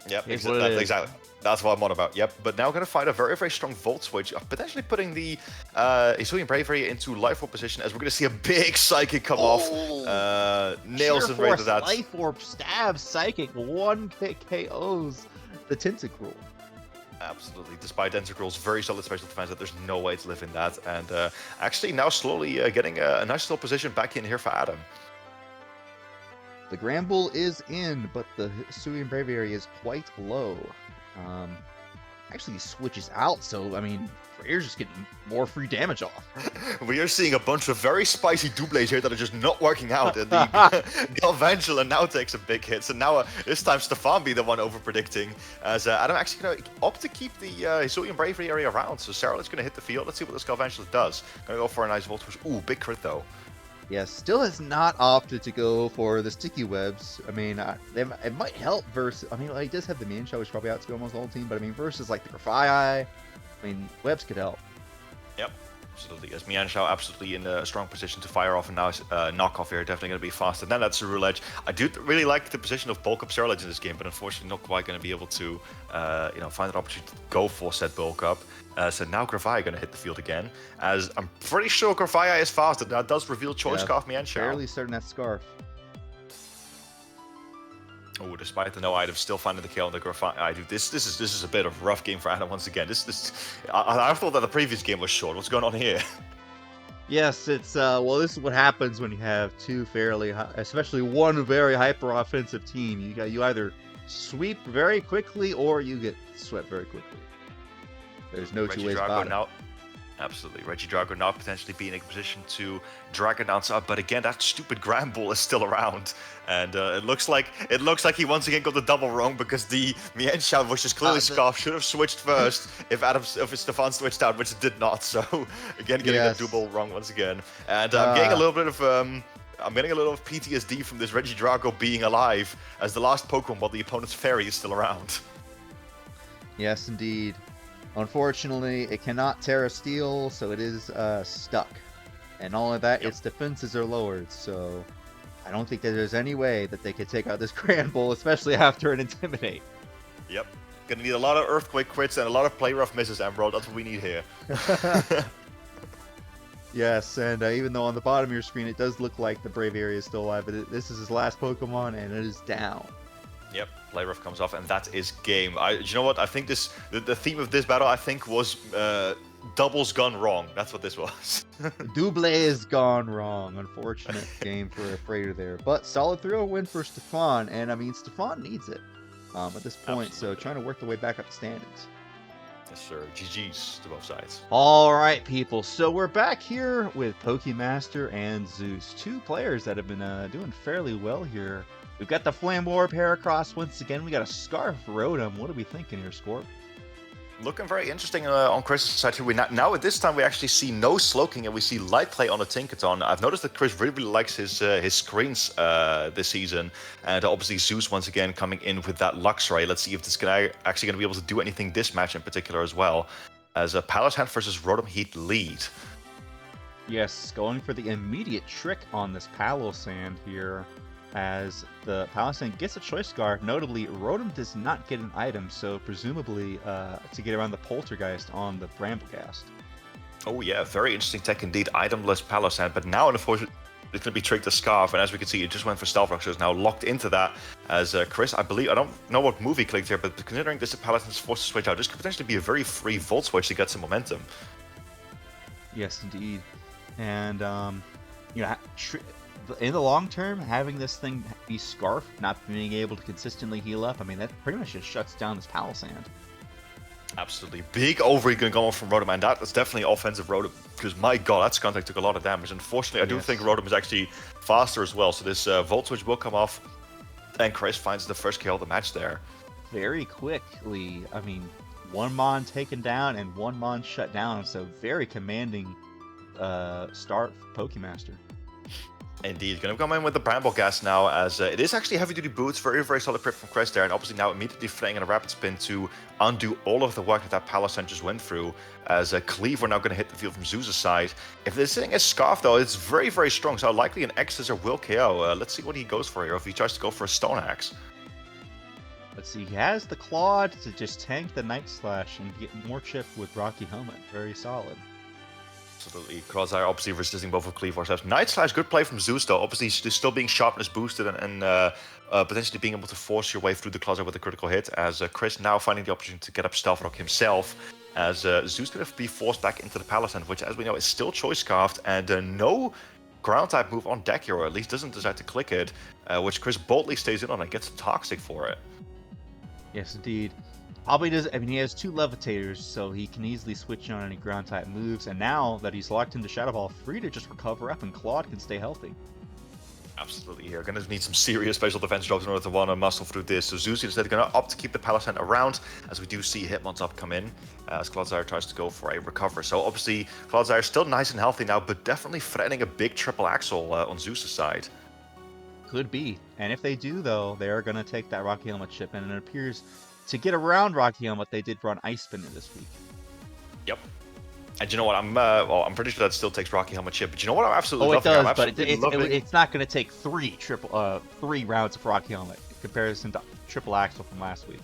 Yep, exactly. That's what I'm on about. Yep, but now going to find a very, very strong Volt Switch, potentially putting the Hisuian Bravery into Life Orb position, as we're going to see a big Psychic come off. Nails him right to that. Life Orb stabs Psychic, 1 KOs the Tentacruel. Absolutely. Despite Tentacruel's very solid special defense, that there's no way to live in that. And actually now slowly getting a nice little position back in here for Adam. The Gramble is in, but the Hisuian Bravery is quite low. Actually, he switches out, so, I mean, Freyr's just getting more free damage off. We are seeing a bunch of very spicy doubles here that are just not working out. And the Galvantula now takes a big hit. So now, this time, Stefan be the one over-predicting. As Adam actually going to opt to keep the Hisuian Bravery area around. So Scarlet's going to hit the field. Let's see what this Galvantula does. Going to go for a nice Volt Push. Ooh, big crit, though. Yeah, still has not opted to go for the sticky webs. I mean, it might help versus... I mean, he does have the main shell, which probably outscale almost the whole team, but I mean, versus like the Grafai, I mean, webs could help. Yep, absolutely. As Mianshao absolutely in a strong position to fire off, and now knockoff here definitely going to be faster than that Cerule Edge. I do really like the position of bulk up Cerule Edge in this game, but unfortunately not quite going to be able to find an opportunity to go for said bulk up. So now Grafai going to hit the field again, as I'm pretty sure Grafai is faster. That does reveal Choice Scarf Mianshao. Barely starting that Scarf. Oh, despite the no items, still finding the kill on the Grafai. This is a bit of a rough game for Adam once again. I thought that the previous game was short. What's going on here? Yes, it's well, this is what happens when you have two especially one very hyper offensive team. You either sweep very quickly or you get swept very quickly. There's no two ways about it. Absolutely. Regidrago now potentially being in a position to drag it down south, but again, that stupid Gramble is still around. And it looks like he once again got the double wrong, because the Mianshao, which is clearly Scarf, should have switched first if Stefan switched out, which it did not. So again, getting the double wrong once again. And I'm getting a little bit of PTSD from this Regidrago being alive as the last Pokemon while the opponent's fairy is still around. Yes, indeed. Unfortunately, it cannot Terra Steel, so it is stuck. And all of that, its defenses are lowered, so I don't think that there's any way that they could take out this Gramble, especially after an Intimidate. Yep. Gonna need a lot of Earthquake crits and a lot of play rough misses, Emerald. That's what we need here. Yes, and even though on the bottom of your screen it does look like the Brave area is still alive, but this is his last Pokemon, and it is down. Yep, play rough comes off, and that is game. You know what? I think the theme of this battle, I think, was doubles gone wrong. That's what this was. Double is gone wrong. Unfortunate game for Aprater there, but solid 3-0 win for Stefan, and I mean Stefan needs it at this point. Absolutely. So trying to work the way back up the standings. Yes, sir. GG's to both sides. All right, people. So we're back here with Pokemaster and Zeus, two players that have been doing fairly well here. We've got the Flamboyant Heracross once again. We got a Scarf Rotom. What are we thinking here, Scorp? Looking very interesting on Chris's side here. Now at this time we actually see no Slowking and we see Light Play on a Tinkaton. I've noticed that Chris really likes his screens this season, and obviously Zeus once again coming in with that Luxray. Let's see if this is actually going to be able to do anything this match in particular as well, as a Palace Hand versus Rotom Heat lead. Yes, going for the immediate trick on this Palo Sand here. as the Palisand gets a choice scarf. Notably, Rotom does not get an item, so presumably to get around the Poltergeist on the Bramblecast. Oh yeah, very interesting tech indeed. Itemless Palisand, but now unfortunately it's going to be Trick the Scarf, and as we can see, it just went for Stealth Rock, so it's now locked into that. As Chris, I believe, I don't know what move he clicked here, but considering this is Palisand's forced to switch out, this could potentially be a very free Volt Switch to get some momentum. Yes, indeed. And, you know, in the long term, having this thing be Scarf, not being able to consistently heal up, I mean, that pretty much just shuts down this Palisand. Absolutely. Big overheat going to go on from Rotom, and that is definitely offensive Rotom, because my god, that Skuntank took a lot of damage. Unfortunately, I do think Rotom is actually faster as well, so this Volt Switch will come off, and Chris finds the first kill of the match there. Very quickly, I mean, one Mon taken down and one Mon shut down, so very commanding start for Pokemaster. Indeed, going to come in with the Bramble Gas now, as it is actually heavy-duty boots, very, very solid crit from Chris there, and obviously now immediately flaying in a Rapid Spin to undo all of the work that Palisand just went through, as Cleaver now going to hit the field from Zeus' side. If this thing is Scarf, though, it's very, very strong, so likely an X-Scissor will KO. Let's see what he goes for here, if he tries to go for a Stone Axe. Let's see, he has the Clawed to just tank the Night Slash and get more chip with Rocky Helmet. Very solid. Absolutely. Crosshair obviously resisting both of Cleaver. Night Slash, good play from Zeus though. Obviously still being sharpness boosted and potentially being able to force your way through the Crosshair with a critical hit, as Chris now finding the opportunity to get up Stealth Rock himself, as Zeus going to be forced back into the Palisand, which as we know is still Choice Scarfed, and no ground type move on deck here, or at least doesn't decide to click it, which Chris boldly stays in on and gets Toxic for it. Yes, indeed. Probably does. I mean, he has 2 Levitators, so he can easily switch on any ground type moves. And now that he's locked into Shadow Ball, free to just recover up, and Claude can stay healthy. Absolutely, here gonna need some serious special defense drops in order to want to muscle through this. So Zeus is gonna opt to keep the Palisand around, as we do see Hitmon's up come in, as Clodsire tries to go for a recover. So obviously Clodsire still nice and healthy now, but definitely threatening a big triple axle on Zeus' side. Could be. And if they do, though, they are gonna take that Rocky Helmet chip, and it appears to get around Rocky Helmet, they did run Ice Spinner this week. Yep. And you know what? I'm pretty sure that still takes Rocky Helmet chip. But you know what? I'm absolutely loving. It does, but it's not going to take 3 rounds of Rocky Helmet in comparison to Triple Axle from last week.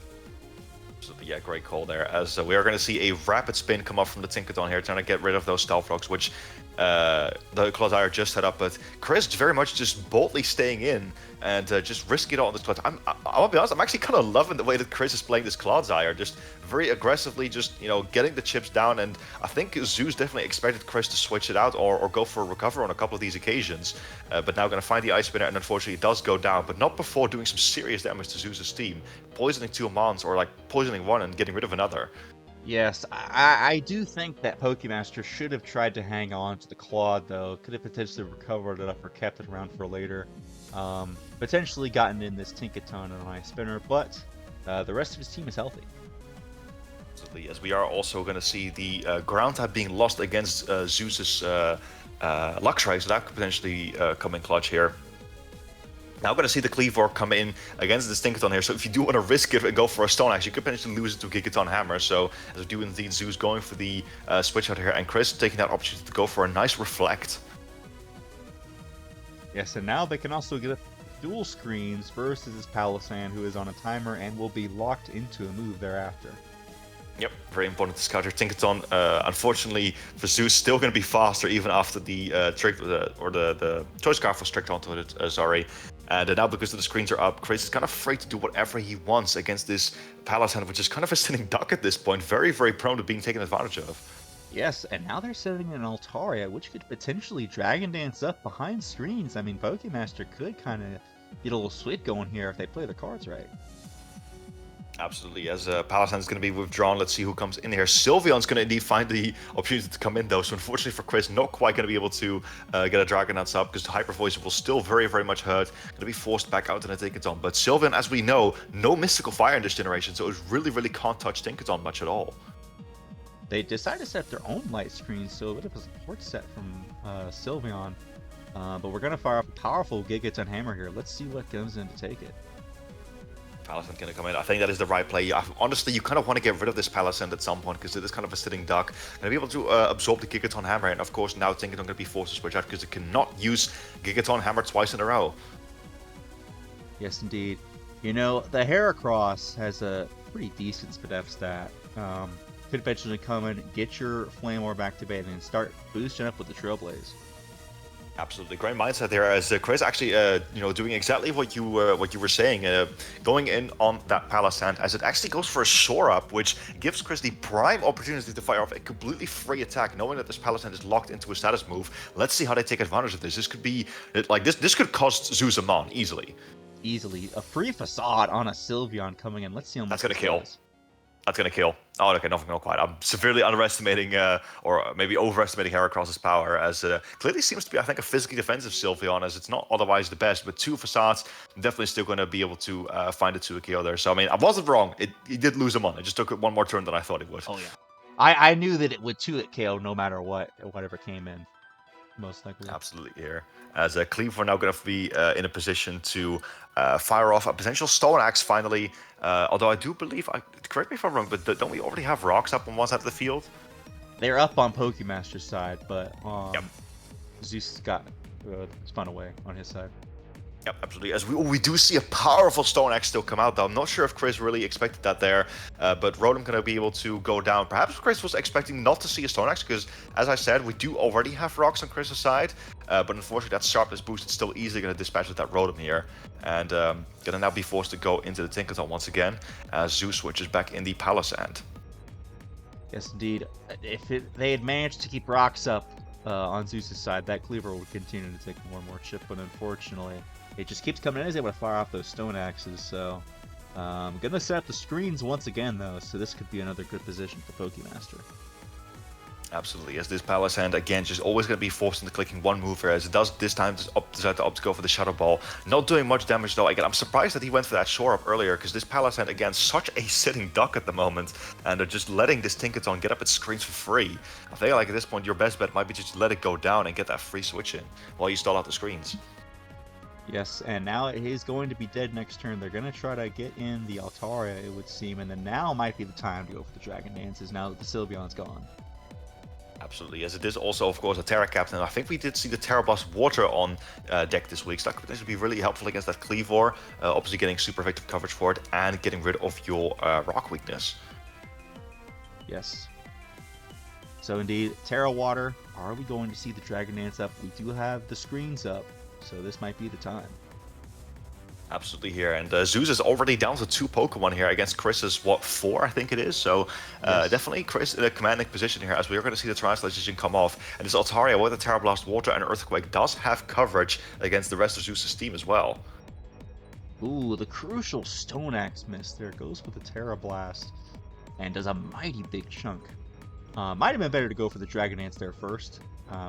Yeah, great call there. As we are going to see a Rapid Spin come up from the Tinkaton here, trying to get rid of those Stealth Rocks, which the Clodsire just set up. But Chris very much just boldly staying in and just risking it all on this Clodsire. I'll be honest, I'm actually kind of loving the way that Chris is playing this Clodsire, just very aggressively, just getting the chips down. And I think Zeus definitely expected Chris to switch it out or go for a recover on a couple of these occasions. But now going to find the Ice Spinner, and unfortunately it does go down, but not before doing some serious damage to Zeus' team, poisoning 2 Mons, or like poisoning 1 and getting rid of another. Yes, I do think that Pokemaster should have tried to hang on to the Claude, though. Could have potentially recovered it up or kept it around for later. Potentially gotten in this Tinkaton and an Ice Spinner, but the rest of his team is healthy. Absolutely, as we are also going to see the ground type being lost against Zeus's Luxray, so that could potentially come in clutch here. Now going to see the Cleaver come in against this Tinkaton here, so if you do want to risk it and go for a Stone Axe, you could potentially lose it to a Gigaton Hammer. So as we do indeed, Zeus going for the switch out here, and Chris taking that opportunity to go for a nice Reflect. Yes, and now they can also get dual screens versus this Palisand, who is on a timer and will be locked into a move thereafter. Yep, very important to scout here. Tinkaton, unfortunately for Zeus, still going to be faster even after the trick or the Choice Scarf was tricked onto it. Sorry. And now because the screens are up, Chris is kind of free to do whatever he wants against this Palisand, which is kind of a sitting duck at this point. Very, very prone to being taken advantage of. Yes, and now they're setting an Altaria, which could potentially Dragon Dance up behind screens. I mean, Pokemaster could kind of get a little sweet going here if they play the cards right. Absolutely, as Palisand is going to be withdrawn. Let's see who comes in here. Sylveon's going to indeed find the opportunity to come in, though. So unfortunately for Chris, not quite going to be able to get a Dragon Dance up, because the Hyper Voice will still very, very much hurt. Going to be forced back out and take it on. But Sylveon, as we know, no Mystical Fire in this generation, so it really, really can't touch Tinkaton much at all. They decided to set their own light screen, so a bit of a support set from Sylveon. But we're going to fire off a powerful Gigaton Hammer here. Let's see what comes in to take it. Palisand going to come in. I think that is the right play. Honestly, you kind of want to get rid of this Palisand at some point, because it is kind of a sitting duck. Going to be able to absorb the Gigaton Hammer, and of course now Tinkaton going to be forced to switch out because it cannot use Gigaton Hammer twice in a row. Yes, indeed. You know, the Heracross has a pretty decent SPDF stat. Could eventually come in, get your Flame Orb activated, and start boosting up with the Trailblaze. Absolutely, great mindset there. As Chris actually, doing exactly what you were saying, going in on that Palisand, as it actually goes for a shore up, which gives Chris the prime opportunity to fire off a completely free attack, knowing that this Palisand is locked into a status move. Let's see how they take advantage of this. This could be like this could cost Zeus a mon easily. Easily, a free Facade on a Sylveon coming in. Let's see how much That's gonna kill. does. That's gonna kill. Oh, okay, nothing, not quite. I'm severely underestimating, or maybe overestimating Heracross's power, as clearly seems to be, I think, a physically defensive Sylveon, as it's not otherwise the best, but 2 Facades, definitely still going to be able to find it to a KO there. So, I mean, I wasn't wrong. He did lose him on. It just took it one more turn than I thought it would. Oh, yeah. I knew that it would 2-hit KO no matter what, whatever came in. Most likely. Absolutely here. As Cleaver now going to be in a position to fire off a potential Stone Axe finally. Although I do believe, correct me if I'm wrong, but don't we already have rocks up on one side of the field? They're up on Pokemaster's side, but Yep. Zeus got spun away on his side. Yep, absolutely. As we do see a powerful Stone Axe still come out, though. I'm not sure if Chris really expected that there, but Rotom going to be able to go down. Perhaps Chris was expecting not to see a Stone Axe, because, as I said, we do already have rocks on Chris's side, but unfortunately that sharpness boost is still easily going to dispatch with that Rotom here, and going to now be forced to go into the Tinkaton once again, as Zeus switches back in the Palisand. Yes, indeed. If they had managed to keep rocks up on Zeus's side, that Cleaver would continue to take more and more chip, but unfortunately, it just keeps coming in. He's able to fire off those Stone Axes, so gonna set up the screens once again, though, so this could be another good position for Pokemaster. Absolutely, as this Palisand, again, just always going to be forced into clicking one move here, as it does this time decide to opt to go for the Shadow Ball. Not doing much damage, though. Again, I'm surprised that he went for that shore up earlier, because this Palisand, again, such a sitting duck at the moment, and they're just letting this Tinkaton get up its screens for free. I feel like at this point, your best bet might be just let it go down and get that free switch in, while you stall out the screens. Yes, and now it is going to be dead next turn. They're going to try to get in the Altaria, it would seem, and then now might be the time to go for the Dragon Dances, now that the Sylveon's gone. Absolutely, as it is also, of course, a Terra Captain. I think we did see the Terra Blast Water on deck this week, so that could potentially be really helpful against that Cleavor. Obviously getting super effective coverage for it, and getting rid of your rock weakness. Yes. So indeed, Terra Water, are we going to see the Dragon Dance up? We do have the screens up, so this might be the time. Absolutely here, and Zeus is already down to 2 Pokemon here against Chris's, 4 I think it is, so Yes. definitely Chris in a commanding position here, as we are going to see the Translation come off, and this Altaria with the Terra Blast Water and Earthquake does have coverage against the rest of Zeus's team as well. Ooh, the crucial Stone Axe miss there, goes for the Terra Blast, and does a mighty big chunk. Might have been better to go for the Dragon Dance there first.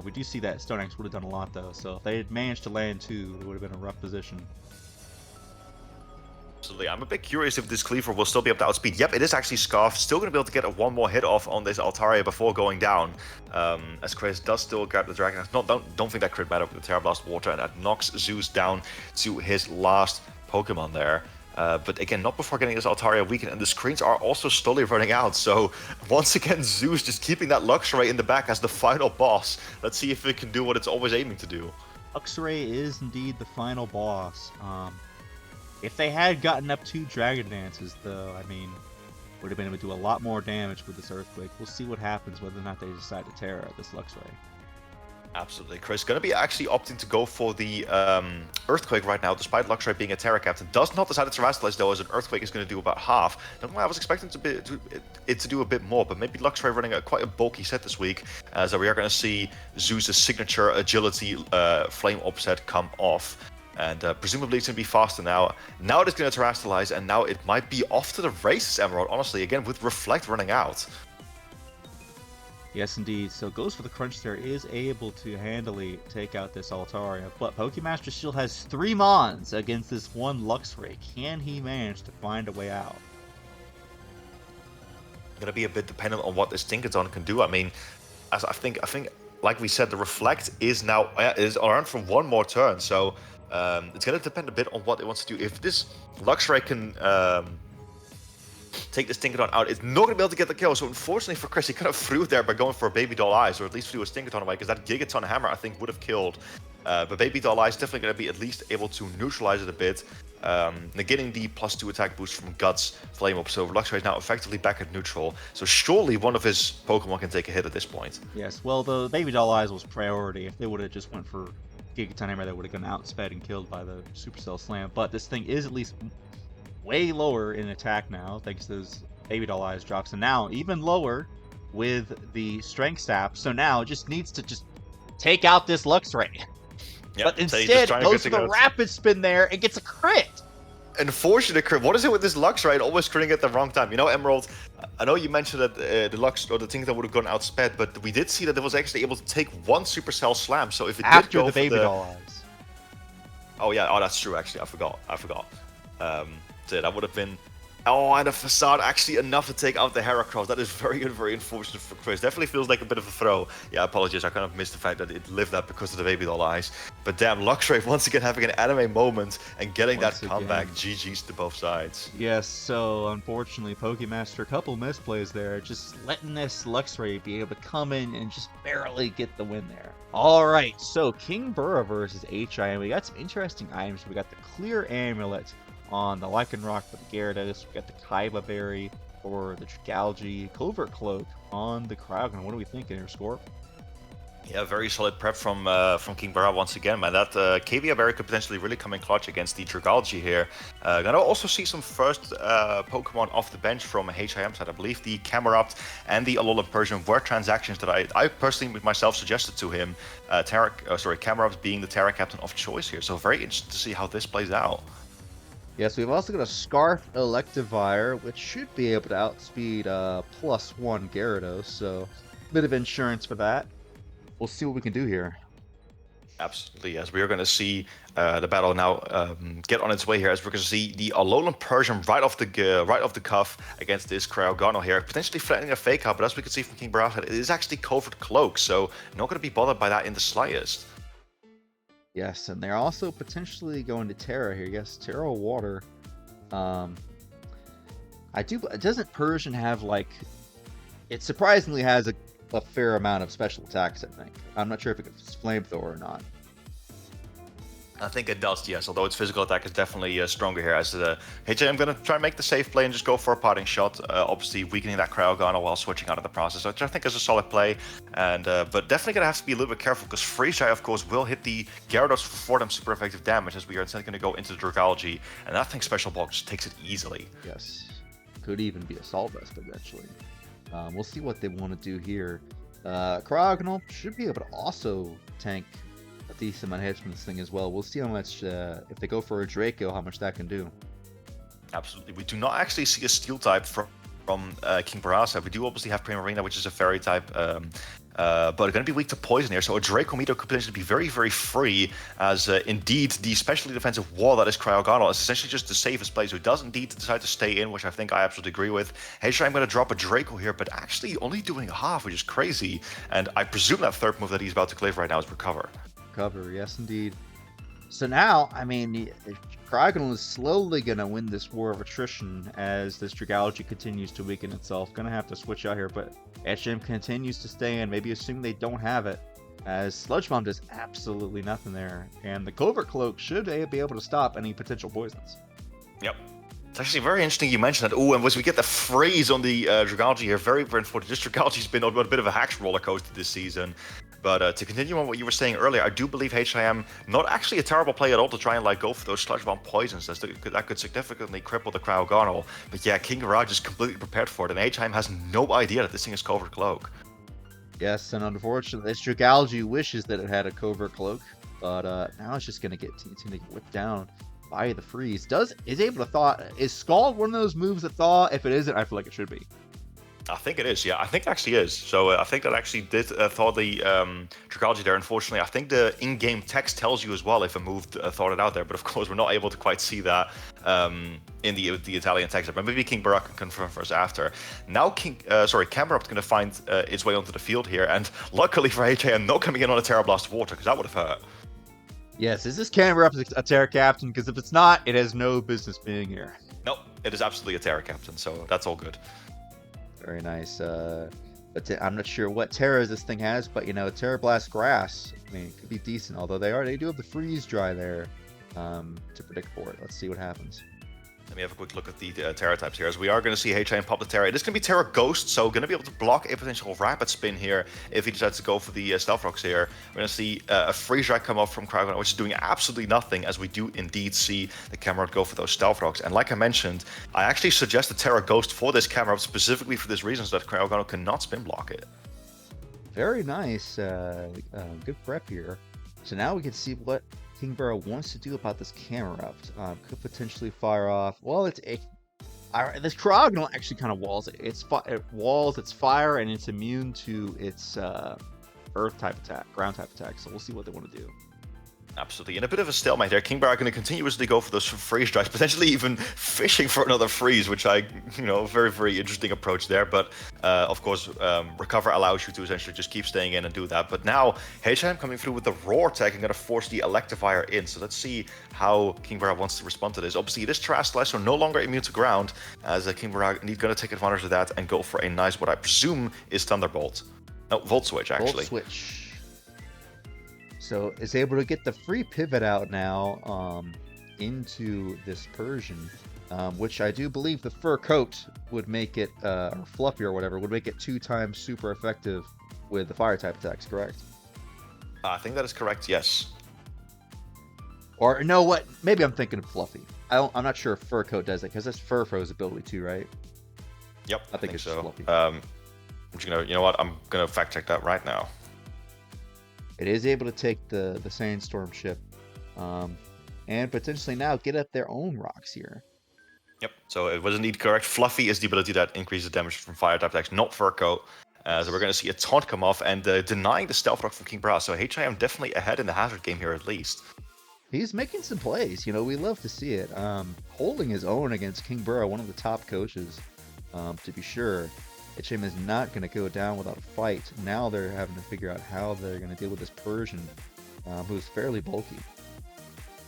We do see that Stone Axe would have done a lot though, so if they had managed to land 2, it would have been a rough position. Absolutely. I'm a bit curious if this Cleaver will still be able to outspeed. Yep, it is actually Scarf. Still going to be able to get a 1 more hit off on this Altaria before going down. As Chris does still grab the Dragon. Don't think that crit matter with the Terra Blast Water, and that knocks Zeus down to his last Pokemon there. But again, not before getting this Altaria weakened, and the screens are also slowly running out. So once again, Zeus just keeping that Luxray in the back as the final boss. Let's see if it can do what it's always aiming to do. Luxray is indeed the final boss. If they had gotten up 2 Dragon Dances, though, I mean, would have been able to do a lot more damage with this Earthquake. We'll see what happens whether or not they decide to Terra this Luxray. Absolutely, Chris. Going to be actually opting to go for the Earthquake right now, despite Luxray being a Terra Captain. Does not decide to Terastallize, though, as an Earthquake is going to do about half. Don't know why I was expecting it to do a bit more, but maybe Luxray running quite a bulky set this week, as we are going to see Zeus' signature Agility Flame Up set come off. And presumably it's going to be faster now. Now it is going to Terastallize, and now it might be off to the races, Emerald, honestly, again, with Reflect running out. Yes, indeed. So goes for the crunch there, is able to handily take out this Altaria, but Pokemaster still has 3 Mons against this 1 Luxray. Can he manage to find a way out? Going to be a bit dependent on what this Tinkaton can do. I mean, as I think, like we said, the Reflect is now is around for 1 more turn, so it's going to depend a bit on what it wants to do. If this Luxray can take this Tinkaton out, it's not going to be able to get the kill. So unfortunately for Chris, he kind of threw it there by going for a Baby Doll Eyes, or at least threw his Tinkaton away, because that Gigaton Hammer, I think, would have killed But Baby Doll Eye is definitely going to be at least able to neutralize it a bit, negating the +2 attack boost from Guts Flame Up. So Luxray is now effectively back at neutral. So surely one of his Pokemon can take a hit at this point. Yes, well, the Baby Doll Eyes was priority. If they would have just went for Gigaton Hammer, that would have gotten outsped and killed by the Supercell Slam. But this thing is at least way lower in attack now, thanks to those Baby Doll Eyes drops. And now even lower with the Strength Sap. So now it just needs to just take out this Luxray. Yep, But instead, it goes for the Rapid Spin there and gets a crit. Unfortunate crit. What is it with this Luxray always critting at the wrong time? You know, Emerald, I know you mentioned that the Lux or the thing that would have gone outsped, but we did see that it was actually able to take one Supercell Slam. So if it After did go the for Baby Doll Eyes. Oh yeah, oh that's true actually. I forgot. So that would have been. Oh, and a Facade actually enough to take out the Heracross. That is very unfortunate for Chris. Definitely feels like a bit of a throw. Yeah, apologies. I kind of missed the fact that it lived that because of the Baby Doll Eyes. But damn, Luxray once again having an anime moment and getting that comeback. GG's to both sides. Yes, so unfortunately, Pokemaster, a couple misplays there, just letting this Luxray be able to come in and just barely get the win there. Alright, so Kingbura versus H.I.M. We got some interesting items. We got the Clear Amulet on the Lycanroc for the Gyarados. We got the Kaiba Berry for the Dragalge, Covert Cloak on the Cryogonal. What are we thinking here, Scorp? Yeah, very solid prep from Kingbura once again, man. That Kavia Berry could potentially really come in clutch against the Dragalge here. Gonna also see some first Pokemon off the bench from H.I.M side. I believe the Camerupt and the Alolan Persian were transactions that I personally myself suggested to him. Camerupt being the Terra Captain of choice here. So very interested to see how this plays out. Yes, we've also got a Scarf Electivire, which should be able to outspeed +1 Gyarados, so a bit of insurance for that. We'll see what we can do here. Absolutely, yes. We are going to see the battle now get on its way here, as we're going to see the Alolan Persian right off the cuff against this Cryogonal here, potentially threatening a fake out, but as we can see from Kingbura, it is actually Covert Cloak, so not going to be bothered by that in the slightest. Yes, and they're also potentially going to Terra here. Yes, Terra Water. Doesn't Persian have like? It surprisingly has a fair amount of special attacks. I think. I'm not sure if it's Flamethrower or not. I think it does, yes. Although its physical attack is definitely stronger here. As H.I.M going to try and make the safe play and just go for a parting shot. Obviously weakening that Cryogonal while switching out of the process, which I think is a solid play. And but definitely going to have to be a little bit careful because Freeze Eye, of course, will hit the Gyarados for them super effective damage, as we are instead going to go into the Dragalge. And that thing Special Bulk just takes it easily. Yes. Could even be Assault Vest eventually. We'll see what they want to do here. Cryogonal should be able to also tank a decent amount of hits from this thing as well. We'll see how much, if they go for a Draco, how much that can do. Absolutely. We do not actually see a Steel type from Kingbura side. We do obviously have Primarina, which is a Fairy type, but going to be weak to Poison here. So a Draco Meteor could potentially be very, very free, as indeed the specially defensive wall that is Cryogonal is essentially just the safest play. So he does indeed decide to stay in, which I think I absolutely agree with. H.I.M I'm going to drop a Draco here, but actually only doing half, which is crazy. And I presume that third move that he's about to cliff right now is Recover. Cover, yes indeed. So now, I mean, Cryogonal is slowly going to win this war of attrition as this Dragalge continues to weaken itself. Going to have to switch out here, but H.I.M continues to stay in, maybe assuming they don't have it, as Sludge Bomb does absolutely nothing there. And the Covert Cloak should be able to stop any potential poisons. Yep. It's actually very interesting you mentioned that. Oh, and as we get the freeze on the Dragalge here, very important. This Dragalge's been on a bit of a hacks roller coaster this season. But to continue on what you were saying earlier, I do believe H.I.M not actually a terrible play at all to try and like go for those Sludge Bomb poisons. That could significantly cripple the Cryogonal. But yeah, Kingbura is completely prepared for it, and H.I.M has no idea that this thing is Covert Cloak. Yes, and unfortunately, this Dragalge wishes that it had a Covert Cloak, but now it's just gonna get whipped down by the freeze. Is able to thaw? Is Scald one of those moves that thaw? If it isn't, I feel like it should be. I think it is, yeah. I think it actually is. So I think that actually did thaw the Dragalge there. Unfortunately, I think the in-game text tells you as well if a move thawed it out there. But of course, we're not able to quite see that in the Italian text. But maybe Kingbura can confirm for us after. Now, Camerupt's going to find its way onto the field here. And luckily for H.I.M, not coming in on a Terra Blast of Water, because that would have hurt. Yes, is this Camerupt a Terra Captain? Because if it's not, it has no business being here. Nope, it is absolutely a Terra Captain, so that's all good. Very nice. But I'm not sure what Terras this thing has, but you know, Terra Blast Grass, I mean, it could be decent, although they do have the Freeze Dry there to predict for it. Let's see what happens. Let me have a quick look at the Terra types here, as we are going to see H.I.M pop the Terra. It is going to be Terra Ghost, so going to be able to block a potential Rapid Spin here if he decides to go for the Stealth Rocks here. We're going to see a Freeze Dry come up from Cryogonal, which is doing absolutely nothing, as we do indeed see the Camerupt go for those Stealth Rocks. And like I mentioned, I actually suggest the Terra Ghost for this Camerupt specifically for this reason, so that Cryogonal cannot Spin Block it. Very nice. Good prep here. So now we can see what Kingbura wants to do about this Camerupt. Could potentially fire off. Well, this Cryogonal actually kind of walls it. It walls its fire, and it's immune to its earth type attack, ground type attack. So we'll see what they want to do. Absolutely. And a bit of a stalemate there. Kingbura are going to continuously go for those freeze drives, potentially even fishing for another freeze, which very, very interesting approach there. But of course, Recover allows you to essentially just keep staying in and do that. But now, H.I.M coming through with the Roar tech and going to force the Electivire in. So let's see how Kingbura wants to respond to this. Obviously, it is Terrestrialized, so no longer immune to ground, as Kingbura is going to take advantage of that and go for a nice, what I presume is Thunderbolt. No, Volt Switch, actually. Volt Switch. So is able to get the free pivot out now into this Persian, which I do believe the fur coat would make it, or Fluffy or whatever, would make it 2 times super effective with the fire type attacks, correct? I think that is correct, yes. Or no, what? Maybe I'm thinking of Fluffy. I'm not sure if fur coat does it, because that's Furfro's ability too, right? Yep, I think it's so. Fluffy. I'm just gonna, you know what? I'm gonna fact check that right now. It is able to take the Sandstorm ship, and potentially now get up their own rocks here. Yep, so it was indeed correct. Fluffy is the ability that increases damage from fire type attacks, not Fur Coat. So we're going to see a taunt come off and denying the Stealth Rock from Kingbura. So H.I.M definitely ahead in the hazard game here at least. He's making some plays. You know, we love to see it. Holding his own against Kingbura, one of the top coaches, to be sure. H.I.M is not going to go down without a fight. Now they're having to figure out how they're going to deal with this Persian, who's fairly bulky.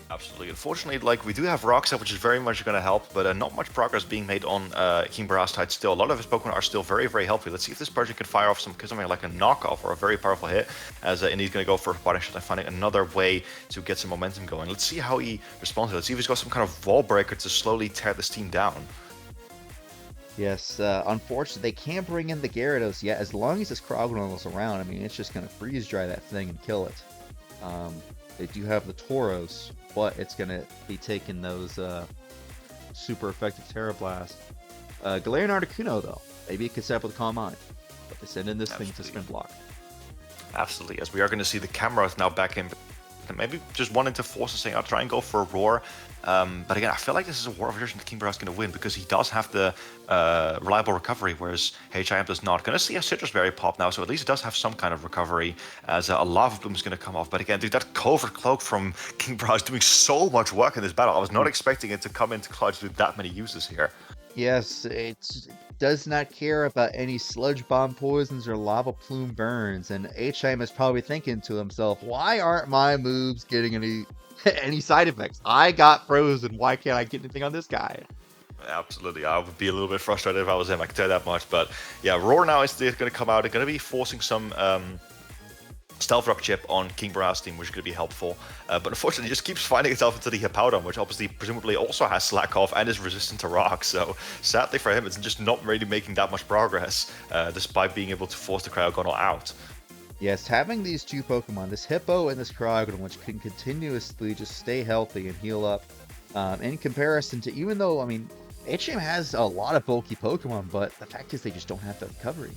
Absolutely. Unfortunately, we do have Rock Set, which is very much going to help, but not much progress being made on Kingbura's side still. A lot of his Pokemon are still very, very healthy. Let's see if this Persian can fire off something like a knockoff or a very powerful hit, as Indy's going to go for a Body Shot and finding another way to get some momentum going. Let's see how he responds to it. Let's see if he's got some kind of wall breaker to slowly tear this team down. Yes, unfortunately, they can't bring in the Gyarados yet. As long as this Cryogonal is around, I mean, it's just going to freeze dry that thing and kill it. They do have the Tauros, but it's going to be taking those super effective Terra Blast. Galarian Articuno, though, maybe it could set up with Calm Mind, but they send in this thing to Spin Block. Absolutely, as we are going to see the Camerupt now back in. Maybe just wanting to force this thing out, try and go for a Roar. But again, I feel like this is a war version that Kingbura is going to win because he does have the reliable recovery, whereas H.I.M does not. Going to see a Citrus Berry pop now, so at least it does have some kind of recovery as a Lava Bloom is going to come off. But again, dude, that Covert Cloak from Kingbura is doing so much work in this battle. I was not expecting it to come into clutch to do that many uses here. Yes, it does not care about any Sludge Bomb poisons or Lava Plume burns, and H.I.M is probably thinking to himself, why aren't my moves getting any side effects? I got frozen, why can't I get anything on this guy? Absolutely, I would be a little bit frustrated if I was him, I can tell you that much. But yeah, Roar now is going to come out. They're going to be forcing some Stealth Rock chip on Kingbura's team, which is going to be helpful. But unfortunately, it just keeps finding itself into the Hippowdon, which obviously, presumably, also has Slack Off and is resistant to Rock. So sadly for him, it's just not really making that much progress, despite being able to force the Cryogonal out. Yes, having these two Pokemon, this Hippo and this Cryogonal, which can continuously just stay healthy and heal up, in comparison to, even though, I mean, H.I.M has a lot of bulky Pokemon, but the fact is they just don't have the recovery.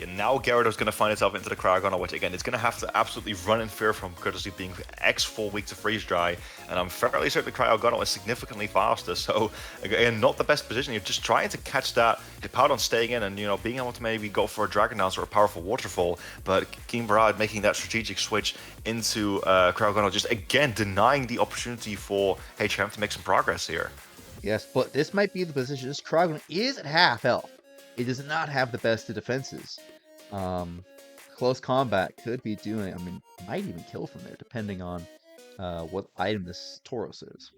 And now Gyarados going to find itself into the Cryogonal, which again, it's going to have to absolutely run in fear from, courtesy being X4 weak to freeze dry. And I'm fairly certain the Cryogonal is significantly faster. So again, not the best position. You're just trying to catch that Hippowdon staying in and, being able to maybe go for a Dragon Dance or a powerful Waterfall. But Kingbura making that strategic switch into Cryogonal, just again denying the opportunity for H.I.M to make some progress here. Yes, but this might be the position. This Cryogonal is at half health. It does not have the best of defenses. Close combat could be doing, might even kill from there, depending on what item this Tauros is.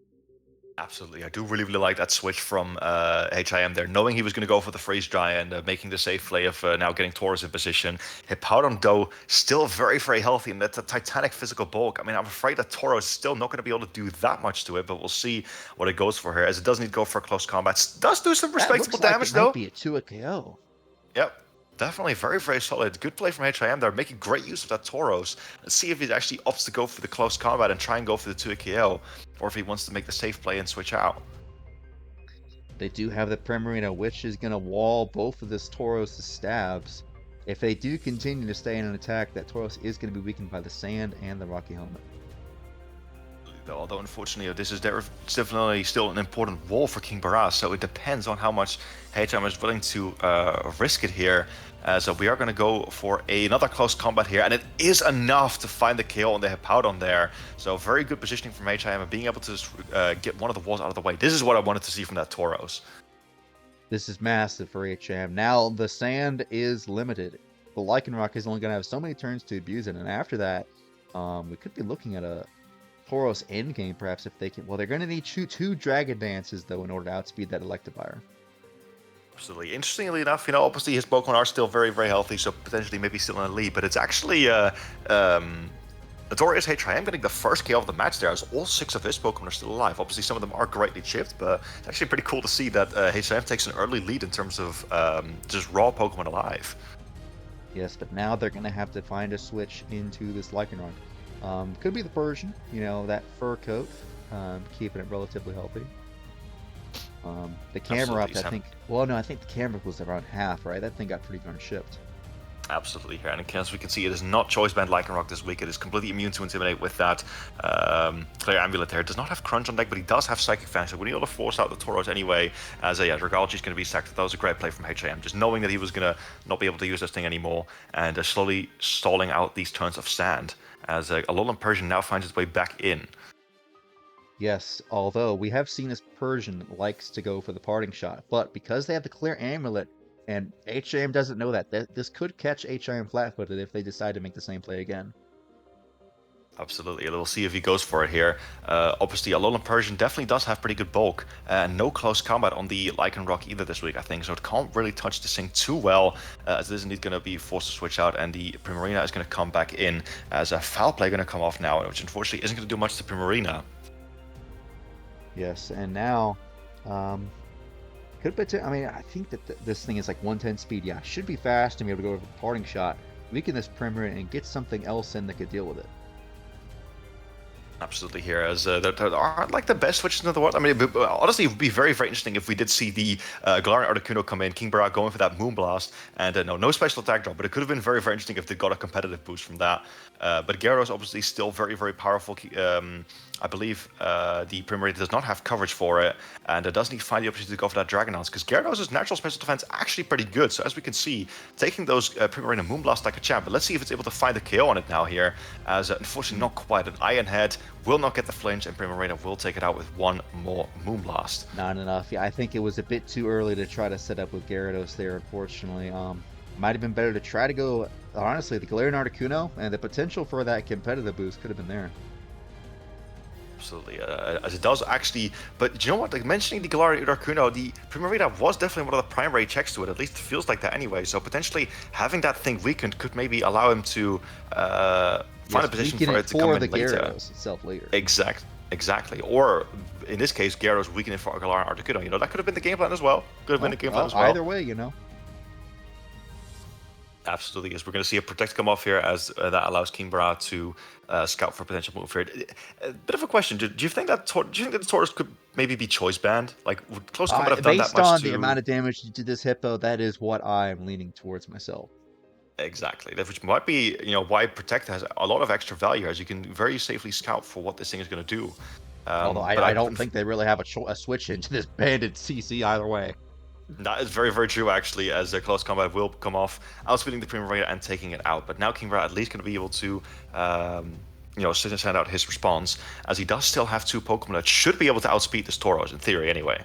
Absolutely. I do really, really like that switch from H.I.M there, knowing he was going to go for the Freeze Dry and making the safe play of now getting Tauros in position. Hippowdon, though, still very, very healthy, and that's a titanic physical bulk. I mean, I'm afraid that Tauros is still not going to be able to do that much to it, but we'll see what it goes for here, as it does need to go for close combat. Does do some That respectable looks like damage, it though. might be a 2 KO. Yep. Definitely very, very solid. Good play from H.I.M there, making great use of that Tauros. Let's see if he actually opts to go for the close combat and try and go for the 2 KO, or if he wants to make the safe play and switch out. They do have the Primarina, which is going to wall both of this Tauros' stabs. If they do continue to stay in an attack, that Tauros is going to be weakened by the sand and the rocky helmet. Although unfortunately this is definitely still an important wall for Kingbura, so it depends on how much H.I.M is willing to risk it here. So we are going to go for another close combat here, and it is enough to find the KO on the Hippowdon there. So very good positioning from H.I.M and being able to just, get one of the walls out of the way. This is what I wanted to see from that Tauros. This is massive for H.I.M. Now the sand is limited. The Lycanroc is only going to have so many turns to abuse it, and after that, we could be looking at a Tauros endgame perhaps if they can. Well, they're going to need two Dragon Dances though in order to outspeed that Electivire. Absolutely. Interestingly enough, obviously his Pokemon are still very, very healthy, so potentially maybe still in a lead, but it's actually Notorious H.I.M getting the first KO of the match there, as all 6 of his Pokemon are still alive. Obviously, some of them are greatly chipped, but it's actually pretty cool to see that H.I.M takes an early lead in terms of just raw Pokemon alive. Yes, but now they're going to have to find a switch into this Lycanroc. Could be the Persian, that fur coat, keeping it relatively healthy. The Camerupt, I think. Well, no, I think the Camerupt was around half, right? That thing got pretty darn shipped. Absolutely here, and as we can see, it is not choice band Lycanroc this week. It is completely immune to Intimidate with that. Clear Amulet there does not have Crunch on deck, but he does have Psychic Fang, so we need to force out the Tauros anyway, as Dragology is going to be sacked. That was a great play from H.I.M, just knowing that he was going to not be able to use this thing anymore, and slowly stalling out these turns of sand, as Alolan Persian now finds its way back in. Yes, although we have seen this Persian likes to go for the parting shot, but because they have the Clear Amulet, and H.I.M doesn't know that, this could catch H.I.M flat-footed if they decide to make the same play again. Absolutely, we'll see if he goes for it here. Obviously, Alolan Persian definitely does have pretty good bulk, and no close combat on the Lycanroc either this week, I think, so it can't really touch this thing too well, as it is indeed going to be forced to switch out, and the Primarina is going to come back in, as a Foul Play going to come off now, which unfortunately isn't going to do much to Primarina. Yes, and now, I think that this thing is like 110 speed. Yeah, should be fast and be able to go over the parting shot, weaken this Primarina, and get something else in that could deal with it. Absolutely here, as there aren't like the best switches in the world. I mean, honestly, it would be very, very interesting if we did see the Galarian Articuno come in, Kingbura going for that Moonblast, and no special attack drop, but it could have been very, very interesting if they got a competitive boost from that. But Gyarados obviously still very, very powerful. I believe the Primarina does not have coverage for it, and it does need to find the opportunity to go for that Dragon Dance, because Gyarados' natural special defense actually pretty good. So as we can see, taking those Primarina Moonblast like a champ, but let's see if it's able to find the KO on it now here, as unfortunately not quite. An Iron Head will not get the flinch, and Primarina will take it out with one more Moonblast. Not enough. Yeah, I think it was a bit too early to try to set up with Gyarados there, unfortunately. Might have been better to try to go, honestly, the Galarian Articuno, and the potential for that competitive boost could have been there. Absolutely, as it does actually, but you know what, like mentioning the Galarian Articuno, the Primarina was definitely one of the primary checks to it, at least it feels like that anyway, so potentially having that thing weakened could maybe allow him to find a position for it to come in later. Gyarados itself later. Exactly, or in this case, Gyarados weakening for Galarian Articuno, that could have been the game plan as well, been the game plan as well. Either way, Absolutely, yes. We're going to see a Protect come off here, as that allows Kingbura to scout for potential move here. A bit of a question: Do you think that the Tauros could maybe be choice banned? Like, would Close Combat have done that much? Based on the amount of damage to this Hippo, that is what I'm leaning towards myself. Exactly, which might be why Protect has a lot of extra value, as you can very safely scout for what this thing is going to do. Although I don't think they really have a switch into this banded CC either way. That is very, very true, actually, as Close Combat will come off, outspeeding the Primarina and taking it out. But now Kingbura at least going to be able to, send out his response, as he does still have 2 Pokemon that should be able to outspeed this Tauros, in theory, anyway.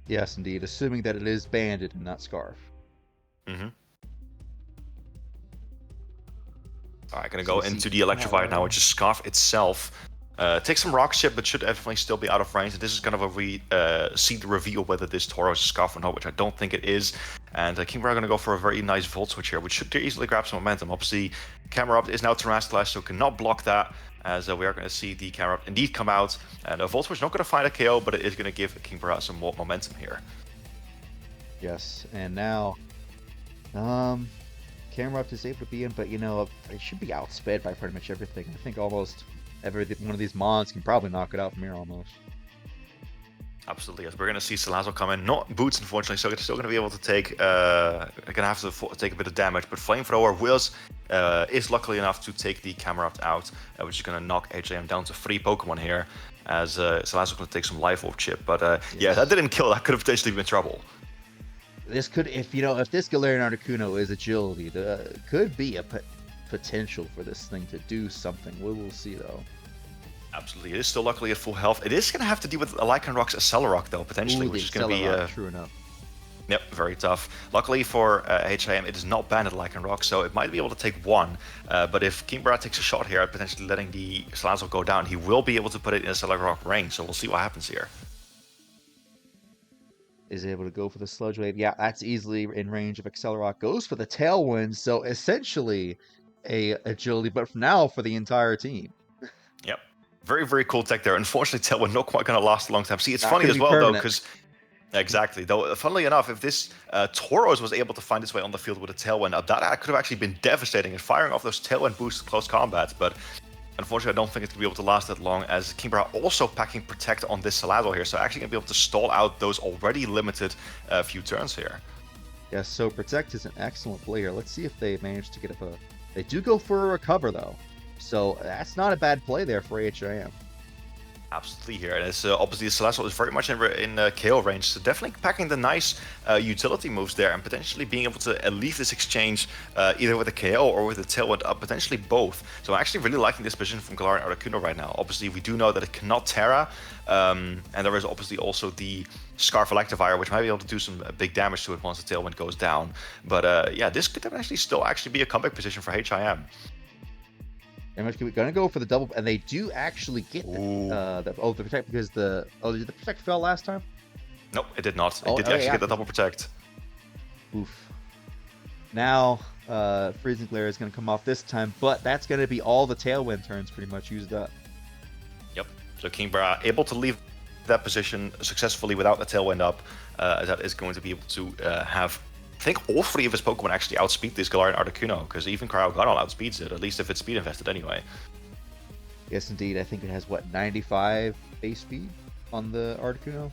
Yes, indeed, assuming that it is banded and not Scarf. Mm-hmm. Alright, going to go into the Electivire now, which is Scarf itself. Takes some rock chip, but should definitely still be out of range. This is kind of a seed reveal whether this Tauros is Scarf or not, which I don't think it is. And Kingbura are going to go for a very nice Volt Switch here, which should easily grab some momentum. Obviously, Camera Up is now Terastallized, so cannot block that, as we are going to see the Camera Up indeed come out. And Volt Switch not going to find a KO, but it is going to give Kingbura some more momentum here. Yes, and now, Camera Up is able to be in, but you know, it should be outsped by pretty much everything. I think almost every one of these mons can probably knock it out from here almost. Absolutely, as we're going to see Salazzle come in. Not boots, unfortunately, so it's still going to be able to take, going to have to take a bit of damage, but Flamethrower is luckily enough to take the Camera out, which is going to knock H.I.M down to 3 Pokemon here, as Salazzle's going to take some Life Orb chip, but yeah, that didn't kill, that could have potentially been trouble. This could, if this Galarian Articuno is agility, there could be a potential for this thing to do something. We will see though. Absolutely, it is still luckily at full health. It is going to have to deal with a Lycanroc's Accelerock though, potentially, which is going to be true enough. Yep, very tough. Luckily for H.I.M, it is not banned at Lycanroc, so it might be able to take one. But if Kingbura takes a shot here at potentially letting the Salazzle go down, he will be able to put it in a Accelerock range. So we'll see what happens here. Is able to go for the Sludge Wave. Yeah, that's easily in range of Accelerock. Goes for the Tailwind, so essentially a agility, but now for the entire team. Yep. Very, very cool tech there. Unfortunately, Tailwind not quite going to last a long time. See, it's funny as well, though, because... Exactly. Though, funnily enough, if this Tauros was able to find its way on the field with a Tailwind, that could have actually been devastating and firing off those Tailwind boosts in close combat, but... Unfortunately, I don't think it's going to be able to last that long, as Kingbura also packing Protect on this Salazzle here, so actually going to be able to stall out those already limited few turns here. Yes, so Protect is an excellent play here. Let's see if they manage to get up a... They do go for a Recover, though, so that's not a bad play there for H.I.M. Absolutely here, and it's obviously the Salazzle is very much in KO range, so definitely packing the nice utility moves there, and potentially being able to leave this exchange either with a KO or with a Tailwind up, potentially both. So I'm actually really liking this position from Galarian Articuno right now. Obviously, we do know that it cannot Terra, and there is obviously also the Scarf Electivire, which might be able to do some big damage to it once the Tailwind goes down. But yeah, this could actually still be a comeback position for H.I.M. We're gonna go for the double, and they do actually get the Protect, because did the Protect fail last time? Nope, it did not. It did actually get the double Protect. Oof. Now, Freezing Glare is gonna come off this time, but that's gonna be all the Tailwind turns pretty much used up. Yep. So Kingbura able to leave that position successfully without the Tailwind up. That is going to be able to have. I think all 3 of his Pokemon actually outspeed this Galarian Articuno, because even Cryogonal outspeeds it, at least if it's speed invested anyway. Yes, indeed. I think it has, what, 95 base speed on the Articuno?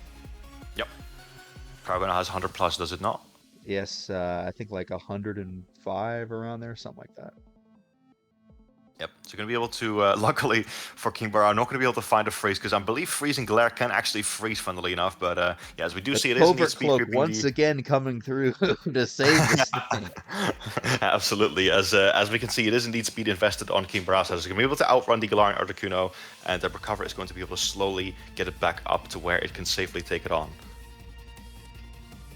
Yep. Cryogonal has 100 plus, does it not? Yes, I think like 105 around there, something like that. Yep, so you're going to be able to, luckily for Kingbura, I'm not going to be able to find a freeze, because I believe Freezing Glare can actually freeze, funnily enough, but yeah, as we do see, it is indeed speed Cloak creeping once again coming through to save this thing. Absolutely, as we can see, it is indeed speed invested on Kingbura, so it's going to be able to outrun the Galarian Articuno, and the Recover is going to be able to slowly get it back up to where it can safely take it on.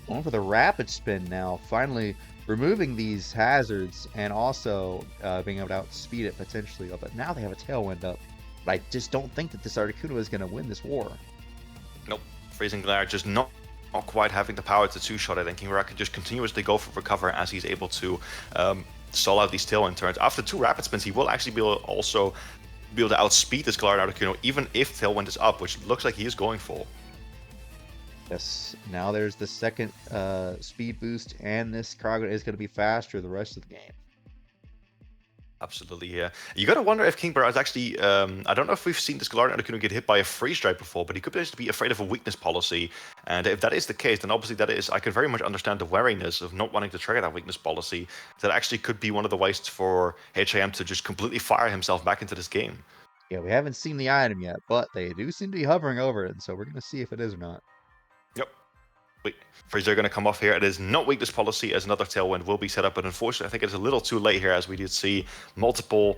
Going for the Rapid Spin now, finally removing these hazards, and also being able to outspeed it potentially. But now they have a Tailwind up. But I just don't think that this Articuno is going to win this war. Nope. Freezing Glare just not quite having the power to two-shot it, and Kingbura can just continuously go for Recover as he's able to stall out these Tailwind turns. After 2 Rapid Spins, he will actually be able to outspeed this Galarian Articuno, even if Tailwind is up, which looks like he is going for. Yes, now there's the second speed boost, and this Cryogonal is going to be faster the rest of the game. Absolutely, yeah. You got to wonder if Kingbura is actually... I don't know if we've seen this Galarian Articuno get hit by a Freeze Drive before, but he could potentially be afraid of a weakness policy. And if that is the case, then obviously I could very much understand the wariness of not wanting to trigger that weakness policy. That actually could be one of the ways for H.I.M to just completely fire himself back into this game. Yeah, we haven't seen the item yet, but they do seem to be hovering over it, so we're going to see if it is or not. Yep. Wait, Freezer going to come off here. It is not weakness policy, as another Tailwind will be set up, but unfortunately I think it's a little too late here, as we did see multiple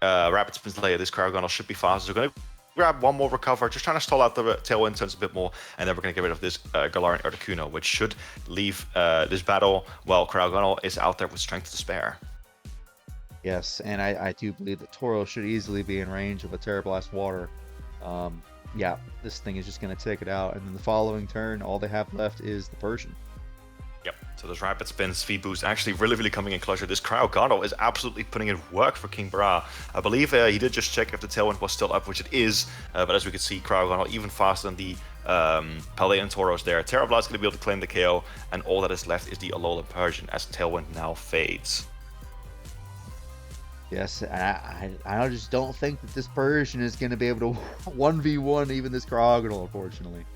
Rapid Spins later. This Cryogonal should be fast. So we're going to grab one more Recover, just trying to stall out the Tailwind turns a bit more, and then we're going to get rid of this Galarian Articuno, which should leave this battle while Cryogonal is out there with strength to spare. Yes, and I do believe that Tauros should easily be in range of a Terra Blast Water. Yeah, this thing is just going to take it out. And then the following turn, all they have left is the Persian. Yep, so those rapid spin, speed boost actually really coming in clutch. This Cryogonal is absolutely putting in work for Kingbura. I believe he did just check if the tailwind was still up, which it is, but as we can see, Cryogonal even faster than the Paleon Tauros there. Terrabla's going to be able to claim the KO, and all that is left is the Alolan Persian as tailwind now fades. Yes, I just don't think that this Persian is going to be able to 1v1 even this Cryogonal, unfortunately.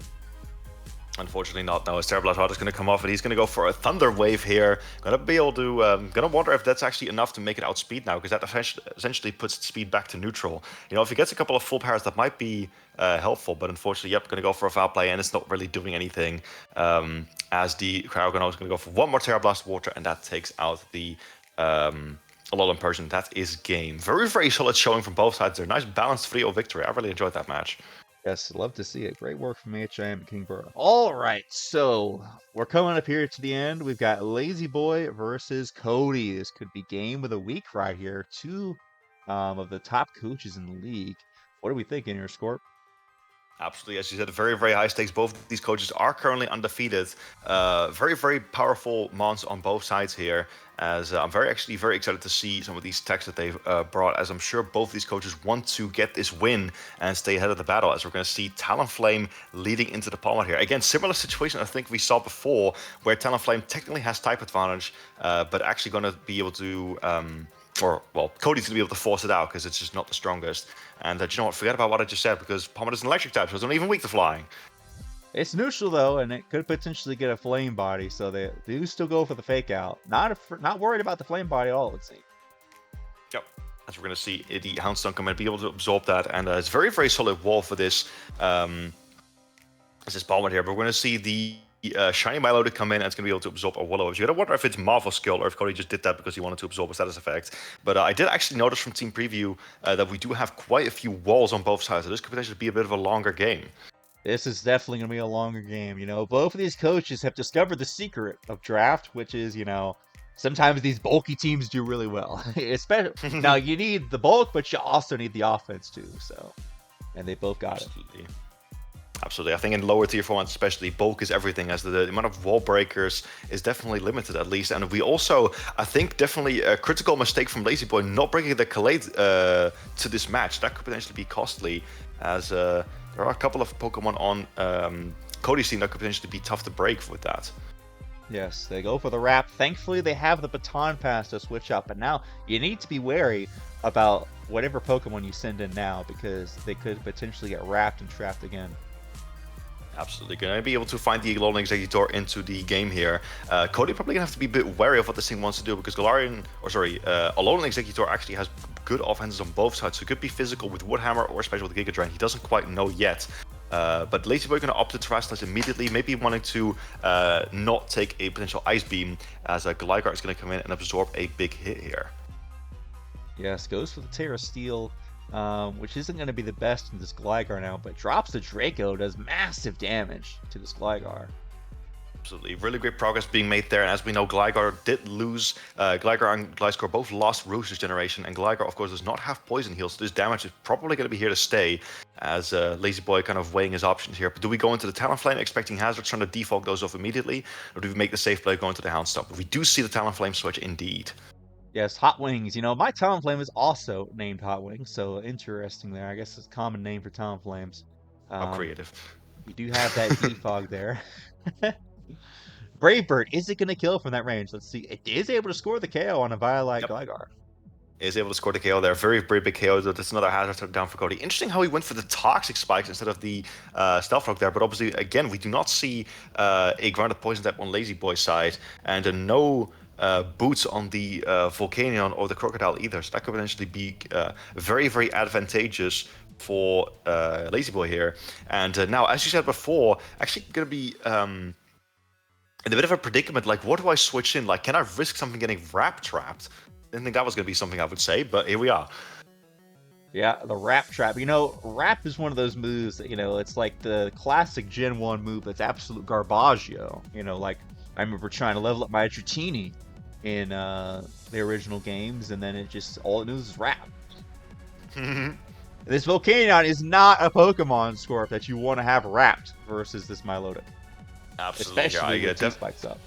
Unfortunately not. Now, Terrabla's is going to come off, and he's going to go for a Thunder Wave here. Going to be able to, going to wonder if that's actually enough to make it outspeed now, because that essentially puts speed back to neutral. You know, if he gets a couple of full pairs, that might be helpful, but unfortunately, yep, going to go for a foul play, and it's not really doing anything, as the Cryogonal is going to go for one more Terrablast Water, and that takes out the Alolan Persian. That is game. Very solid showing from both sides there. Nice balanced 3-0 victory. I really enjoyed that match. Yes, love to see it. Great work from H.I.M and Kingbura. All right, so we're coming up here to the end. We've got Lazyboi versus Cody. This could be game of the week right here. Two of the top coaches in the league. What are we thinking here, Scorp? Absolutely, as you said, very high stakes. Both of these coaches are currently undefeated. Very powerful mons on both sides here. As I'm very excited to see some of these techs that they've brought, as I'm sure both of these coaches want to get this win and stay ahead of the battle, as we're going to see Talonflame leading into the Palmer here. Again, similar situation I think we saw before, where Talonflame technically has type advantage, but actually going to be able to, well, Cody's going to be able to force it out because it's just not the strongest. And you know what, forget about what I just said, because Palmer is an electric type, so it's not even weak to flying. It's neutral though, and it could potentially get a flame body, so they do still go for the fake out. Not worried about the flame body at all, let's see. Yep. As we're going to see the Houndstone come in, be able to absorb that, and it's very solid wall for this Palmer here. But we're going to see the Shiny Milo to come in, and it's going to be able to absorb a Willow. You gotta wonder if it's Marvel skill or if Cody just did that because he wanted to absorb a status effect. But I did actually notice from Team Preview that we do have quite a few walls on both sides, so this could potentially be a bit of a longer game. This is definitely going to be a longer game. You know, both of these coaches have discovered the secret of draft, which is, you know, sometimes these bulky teams do really well. Especially now, you need the bulk, but you also need the offense too. So, and they both got it. Absolutely. I think in lower tier formats especially, bulk is everything, as the amount of wall breakers is definitely limited at least. And we also, I think, definitely a critical mistake from Lazyboi not bringing the Collate to this match. That could potentially be costly, as there are a couple of Pokemon on Cody's team that could potentially be tough to break with that. Yes, they go for the wrap. Thankfully, they have the baton pass to switch up, but now you need to be wary about whatever Pokemon you send in now, because they could potentially get wrapped and trapped again. Absolutely, going to be able to find the Alolan Executor into the game here. Cody probably going to have to be a bit wary of what this thing wants to do, because Alolan Executor actually has good offenses on both sides, so it could be physical with Woodhammer or special with Giga Drain. He doesn't quite know yet. But Lazyboi going to opt to Terrasilize immediately, maybe wanting to not take a potential Ice Beam, as Gligar is going to come in and absorb a big hit here. Yes, goes for the Terra Steel. Which isn't going to be the best in this Gligar now, but drops the Draco, does massive damage to this Gligar. Absolutely, really great progress being made there, and as we know, Gligar did lose, Gligar and Gliscor both lost Roost this generation, and Gligar, of course, does not have Poison Heal, so this damage is probably going to be here to stay, as Lazyboi kind of weighing his options here. But do we go into the Talonflame expecting Hazards, trying to defog those off immediately, or do we make the safe play going to the Houndstone? But we do see the Talonflame switch indeed. Yes, Hot Wings. You know, my Talonflame is also named Hot Wings, so interesting there. I guess it's a common name for Talonflames. How creative. You do have that defog there. Brave Bird, is it going to kill from that range? Let's see. It is able to score the KO on a Violite Gligar. Is able to score the KO there. Very big KO. That's another hazard down for Cody. Interesting how he went for the Toxic Spikes instead of the Stealth Rock there. But obviously, again, we do not see a Grounded Poison type on Lazyboi's side. And no boots on the Volcanion or the Crocodile either. So that could potentially be very advantageous for Lazyboi here. And now, as you said before, actually going to be in a bit of a predicament. Like, what do I switch in? Like, can I risk something getting Wrap Trapped? Didn't think that was going to be something I would say, but here we are. Yeah, the Wrap Trap. You know, Wrap is one of those moves that, you know, it's like the classic Gen 1 move that's absolute garbaggio. You know, like, I remember trying to level up my Dratini in the original games, and then it just, all it knew was Wrap. This Volcanion is not a Pokemon, Scorp, that you want to have wrapped versus this Milotic. Absolutely. Especially Yeah, with T-Spikes up.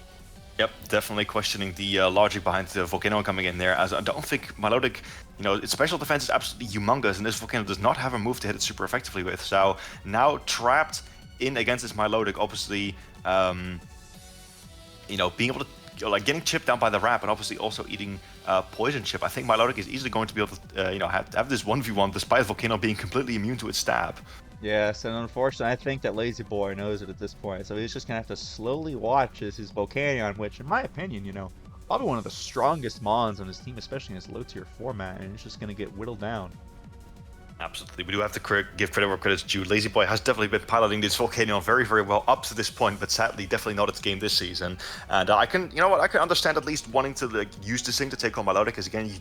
Yep, definitely questioning the logic behind the Volcano coming in there, as I don't think Milotic, its special defense is absolutely humongous, and this Volcano does not have a move to hit it super effectively with. So now trapped in against this Milotic, obviously, being able to, getting chipped down by the Wrap, and obviously also eating Poison Chip. I think Milotic is easily going to be able to, have this 1v1 despite Volcano being completely immune to its stab. Yes, and unfortunately, I think that Lazyboi knows it at this point, so he's just gonna have to slowly watch as his Volcanion, which, in my opinion, probably one of the strongest Mons on his team, especially in his low-tier format, and it's just gonna get whittled down. Absolutely, we do have to give credit where credit's due. Lazyboi has definitely been piloting this Volcanion very, very well up to this point, but sadly, definitely not its game this season. And I can, I can understand at least wanting to use this thing to take on Milotic, because again,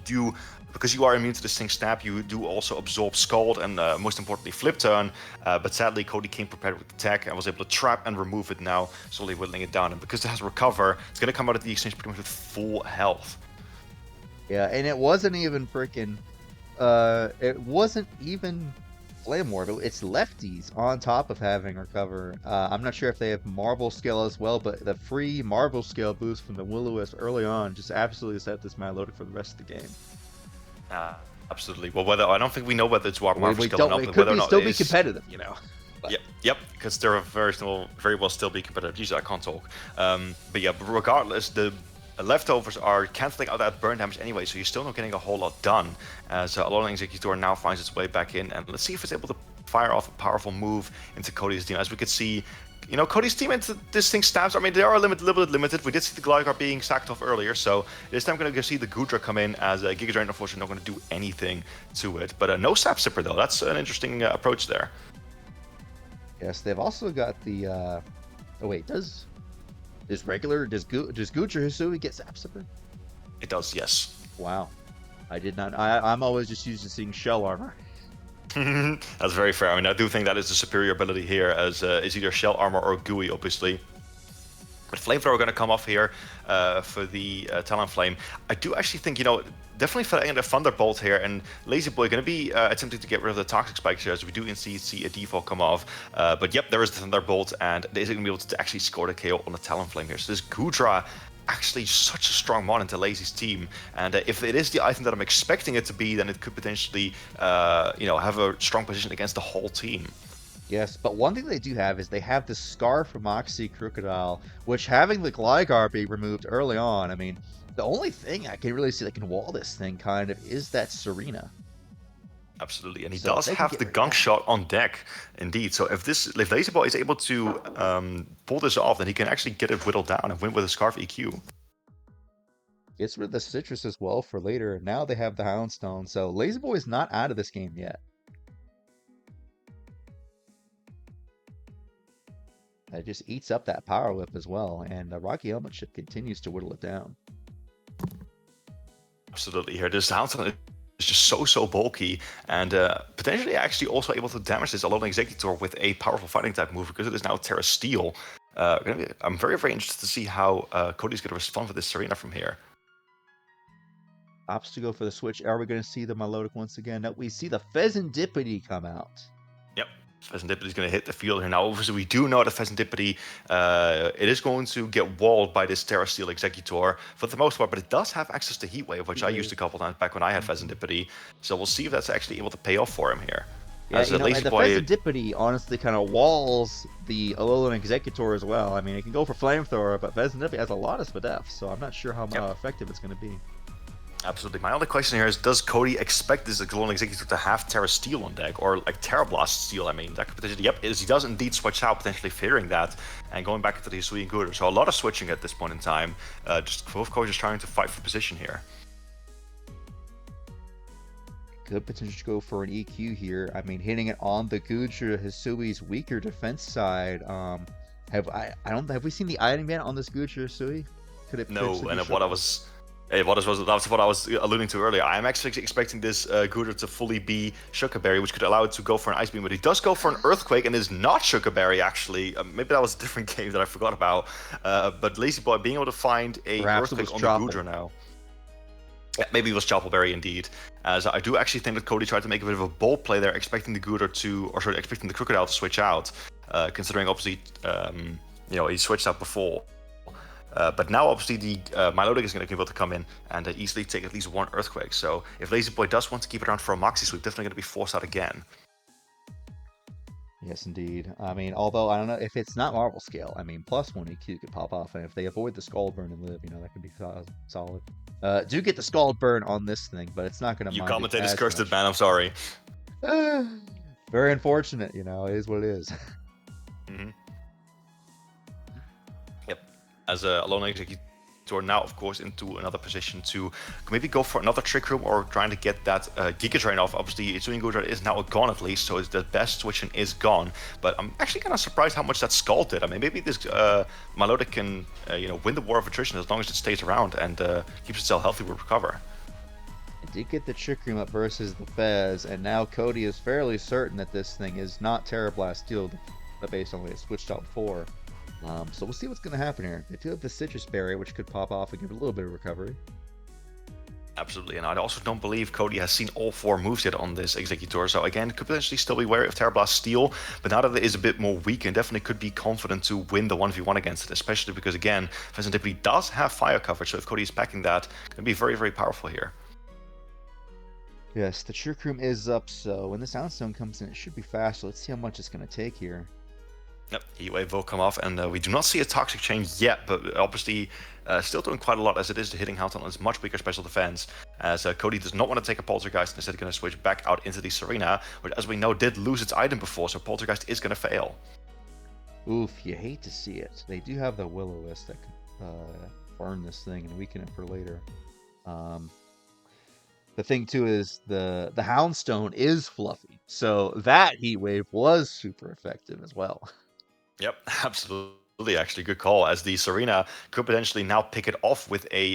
because you are immune to this thing snap, you do also absorb Scald and most importantly, Flip Turn. But sadly, Cody came prepared with the tech and was able to trap and remove it now, slowly whittling it down. And because it has Recover, it's gonna come out of the exchange pretty much with full health. Yeah, and it wasn't even freaking. It wasn't even Flame Ward. It's lefties on top of having Recover. I'm not sure if they have Marble Scale as well, but the free Marble Scale boost from the Will-O-Wisp early on just absolutely set this Milotic for the rest of the game. Absolutely. Well, I don't think we know whether it's Marble Scale or not, it but could whether or not still be competitive, But. Yep, because they're very well still be competitive. Usually I can't talk. But regardless, the leftovers are cancelling out that burn damage anyway, so you're still not getting a whole lot done. So Alolan Executor now finds its way back in, and let's see if it's able to fire off a powerful move into Cody's team. As we could see, Cody's team into this thing stabs. I mean, they are a little bit limited. We did see the Gligar being sacked off earlier, so this time we're going to see the Goodra come in, as Giga Drain unfortunately not going to do anything to it. But no Sap Sipper though. That's an interesting approach there. Yes, they've also got the. Oh wait, does Gudra Hisui get Sap Sipper? It does, yes. Wow, I did not. I'm always just used to seeing Shell Armor. That's very fair. I mean, I do think that is the superior ability here, as is either Shell Armor or Gooey, obviously. But Flamethrower going to come off here for the Talonflame. I do actually think, definitely fighting a Thunderbolt here, and Lazyboi going to be attempting to get rid of the Toxic Spikes here, as we do indeed see a default come off. But yep, there is the Thunderbolt, and they're going to be able to actually score the KO on the Talonflame here. So this Goodra, actually such a strong mon into Lazy's team, and if it is the item that I'm expecting it to be, then it could potentially, have a strong position against the whole team. Yes, but one thing they do have is they have the Scar from Moxie Crocodile, which having the Gligar be removed early on, I mean, the only thing I can really see that can wall this thing kind of is that Serena. Absolutely, and he does have the Gunk Shot on deck, indeed. So if Lazyboi is able to pull this off, then he can actually get it whittled down and win with a Scarf EQ. Gets rid of the Citrus as well for later. Now they have the Houndstone, so Lazyboi is not out of this game yet. That just eats up that Power Whip as well, and the Rocky Helmet Chip continues to whittle it down. Absolutely, here this Houndstone is just so bulky, and potentially actually also able to damage this Alolan Executor with a powerful fighting type move, because it is now Terra Steel. I'm very interested to see how Cody's going to respond with this Serena from here. Opts to go for the switch. Are we going to see the Milotic once again? No, we see the Pheasantipity come out. Yep. Pheasantipity is going to hit the field here. Now, obviously, we do know that Pheasantipity, it is going to get walled by this Terra Steel Executor for the most part, but it does have access to Heat Wave, which I used a couple times back when I had Pheasantipity. So we'll see if that's actually able to pay off for him here. Yeah, and the Pheasantipity honestly kind of walls the Alolan Executor as well. I mean, it can go for Flamethrower, but Pheasantipity has a lot of SPDF, so I'm not sure how effective it's going to be. Absolutely. My only question here is, does Cody expect this Alolan Executor to have Terra Steel on deck, or like Terra Blast Steel? I mean, that could potentially, he does indeed switch out, potentially fearing that, and going back into the Hisui and Gudra. So a lot of switching at this point in time. Just both coaches trying to fight for position here. Good potential to go for an EQ here. I mean, hitting it on the Gudra Hisui's weaker defense side. Have we seen the item yet on this Gudra Hisui? Could it? No, and that was what I was alluding to earlier. I'm actually expecting this Gudra to fully be Sugar Berry, which could allow it to go for an Ice Beam, but he does go for an Earthquake and is not Sugar Berry, actually. Maybe that was a different game that I forgot about. But Lazyboi being able to find a Earthquake on the Gudra now. Yeah, maybe it was Choppleberry indeed. As I do actually think that Cody tried to make a bit of a bold play there, expecting the Gooder to, or sorry, expecting the Crocodile to switch out, considering obviously, he switched out before. But now obviously the Milotic is going to be able to come in and easily take at least one Earthquake. So if Lazyboi does want to keep it around for a Maxi Sweep, definitely going to be forced out again. Yes, indeed. I mean, although I don't know if it's not Marvel Scale. I mean, +1 EQ could pop off, and if they avoid the Scald Burn and live, that could be solid. Do get the Scald Burn on this thing, but it's not going to You mind it commentators as cursed it, much. man. I'm sorry. Very unfortunate. It is what it is. Yep. As a Alone Executor now, of course, into another position to maybe go for another Trick Room or trying to get that Giga Drain off. Obviously, Itsuingudra is now gone at least, so it's the best switching is gone. But I'm actually kind of surprised how much that Skull did. I mean, maybe this Milotic can, win the War of Attrition as long as it stays around and keeps itself healthy with Recover. It did get the Trick Room up versus the Fez, and now Cody is fairly certain that this thing is not Terrablast Steel, based on the way it switched out before. So we'll see what's going to happen here. They do have the Citrus Berry, which could pop off and give it a little bit of recovery. Absolutely, and I also don't believe Cody has seen all 4 moves yet on this Executor, so again, could potentially still be wary of Terrablast Steel, but now that it is a bit more weakened, definitely could be confident to win the 1v1 against it, especially because, again, Pheasantipity does have fire coverage, so if Cody is packing that, it can be very, very powerful here. Yes, the Trick Room is up, so when the Soundstone comes in, it should be fast, so let's see how much it's going to take here. Yep, Heatwave will come off, and we do not see a Toxic Change yet, but obviously still doing quite a lot as it is to hitting Houndour on its much weaker special defense, as Cody does not want to take a Poltergeist and instead going to switch back out into the Serena, which as we know did lose its item before, so Poltergeist is going to fail. Oof, you hate to see it. They do have the Will-O-Wisp that can burn this thing and weaken it for later. The thing too is the Houndstone is fluffy, so that Heat Wave was super effective as well. Yep, absolutely. Actually, good call. As the Serena could potentially now pick it off with a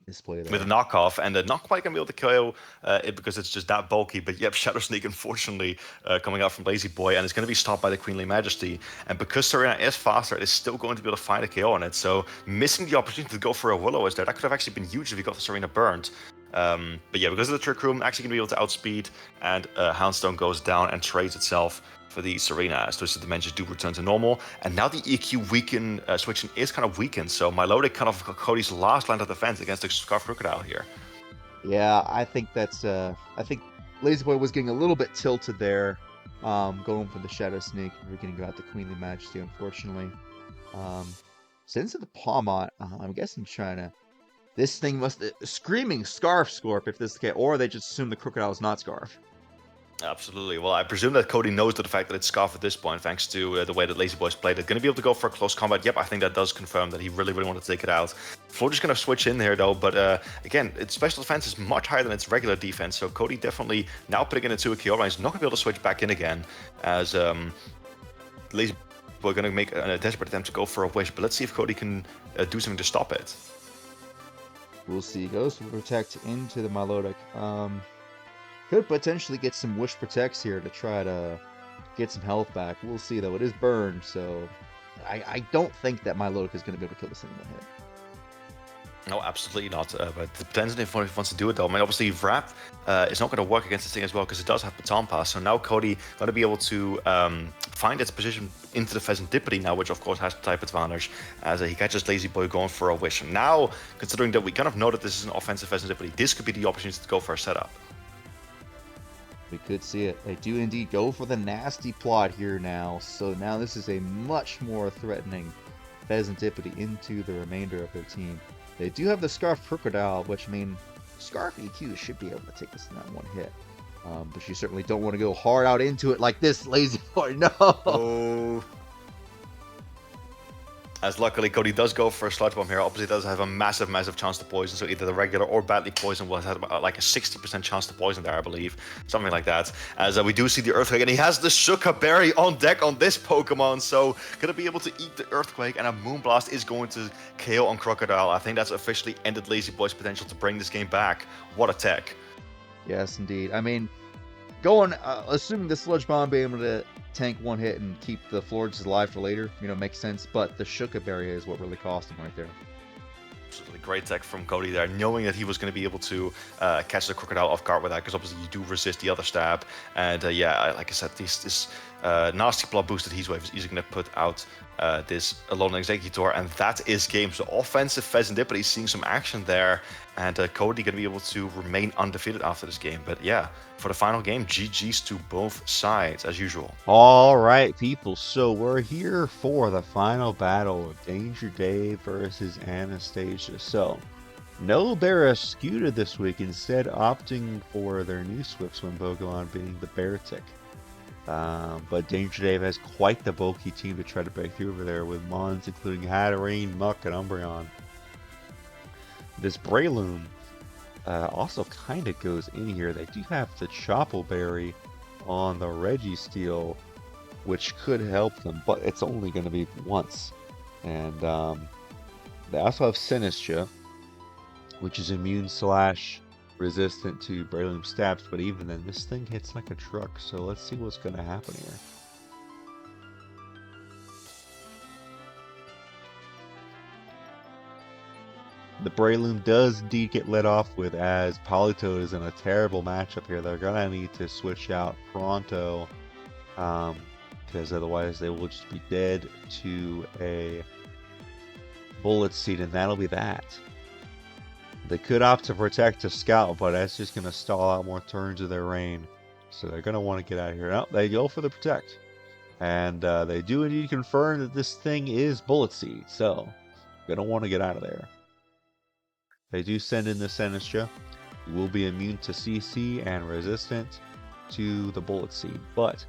display there. with a knockoff, and not quite gonna be able to KO it because it's just that bulky. But yep, Shadow Sneak unfortunately coming out from Lazyboi, and it's gonna be stopped by the Queenly Majesty. And because Serena is faster, it is still going to be able to find a KO on it. So missing the opportunity to go for a Willow is there. That could have actually been huge if he got the Serena burned. But yeah, because of the Trick Room, actually gonna be able to outspeed, and Houndstone goes down and trades itself for the Serena, as Twisted Dimensions do return to normal. And now the EQ weaken switching is kind of weakened, so Milotic kind of Cody's last line of defense against the Scarf Crocodile here. Yeah, I think that's I think Lazyboi was getting a little bit tilted there, going for the Shadow Sneak. We're getting out the Queenly Majesty, unfortunately. Since the Pawmot, I'm guessing trying to. This thing must screaming Scarf Scorp if this is the case, or they just assume the Crocodile is not Scarf. Absolutely. Well, I presume that Cody knows the fact that it's Scarf at this point, thanks to the way that Lazyboi's played it. Going to be able to go for a close combat. Yep, I think that does confirm that he really, really wanted to take it out. Floor just going to switch in here, though. But again, its special defense is much higher than its regular defense. So Cody definitely now putting it into a Kiora. He's not going to be able to switch back in again, as Lazyboi going to make a desperate attempt to go for a Wish. But let's see if Cody can do something to stop it. We'll see. Goes for Protect into the Milotic. Could potentially get some Wish Protects here to try to get some health back. We'll see, though. It is burned, so I don't think that Milotic is going to be able to kill this thing in one hit. No, absolutely not. But it depends on if he wants to do it, though. I mean, obviously, Wrap is not going to work against this thing as well because it does have Baton Pass. So now Cody going to be able to find its position into the Pheasantipity now, which of course has type advantage, as he catches Lazyboi going for a Wish. And now, considering that we kind of know that this is an offensive Pheasantipity, this could be the opportunity to go for a setup. We could see it. They do indeed go for the nasty plot here now. So now this is a much more threatening Pheasantipity into the remainder of their team. They do have the Scarf Crocodile, which Scarf EQ should be able to take this in that one hit. But you certainly don't want to go hard out into it like this, Lazyboi. No! Oh. As luckily Cody does go for a Sludge Bomb here. Obviously does have a massive, massive chance to poison. So either the regular or badly poison will have like a 60% chance to poison there, I believe. Something like that. As we do see the Earthquake, and he has the Shuka Berry on deck on this Pokemon. So gonna be able to eat the Earthquake, and a Moonblast is going to KO on Crocodile. I think that's officially ended Lazyboi's potential to bring this game back. What a tech. Yes, indeed. I mean, assuming the Sludge Bomb being able to tank one hit and keep the Florges alive for later, makes sense. But the Shuka Berry is what really cost him right there. Absolutely great tech from Cody there, knowing that he was going to be able to catch the crocodile off guard with that, because obviously you do resist the other stab. And yeah, like I said, this nasty blood boosted heat wave is easily going to put out this Alone Executor, and that is game. So offensive Pheasant Dip, but he's seeing some action there, and Cody going to be able to remain undefeated after this game. But yeah, for the final game, GG's to both sides as usual. All right, people. So we're here for the final battle of Danger Dave versus Anastasia. So no Barraskewda this week, instead opting for their new Swift Swim Pokemon being the Beartic. But Danger Dave has quite the bulky team to try to break through over there with Mons including Hatterene, Muck, and Umbreon. This Breloom also kind of goes in here. They do have the Choppleberry on the Registeel, which could help them, but it's only going to be once. And they also have Sinistcha, which is immune / resistant to Breloom stabs, but even then, this thing hits like a truck, so let's see what's going to happen here. The Breloom does indeed get let off with, as Politoed is in a terrible matchup here. They're going to need to switch out pronto, because otherwise they will just be dead to a Bullet Seed, and that'll be that. They could opt to protect a Scout, but that's just going to stall out more turns of their reign. So they're going to want to get out of here. No, they go for the Protect. And they do indeed confirm that this thing is Bullet Seed, so going to want to get out of there. They do send in the Sinistcha, who will be immune to CC and resistant to the Bullet Seed. But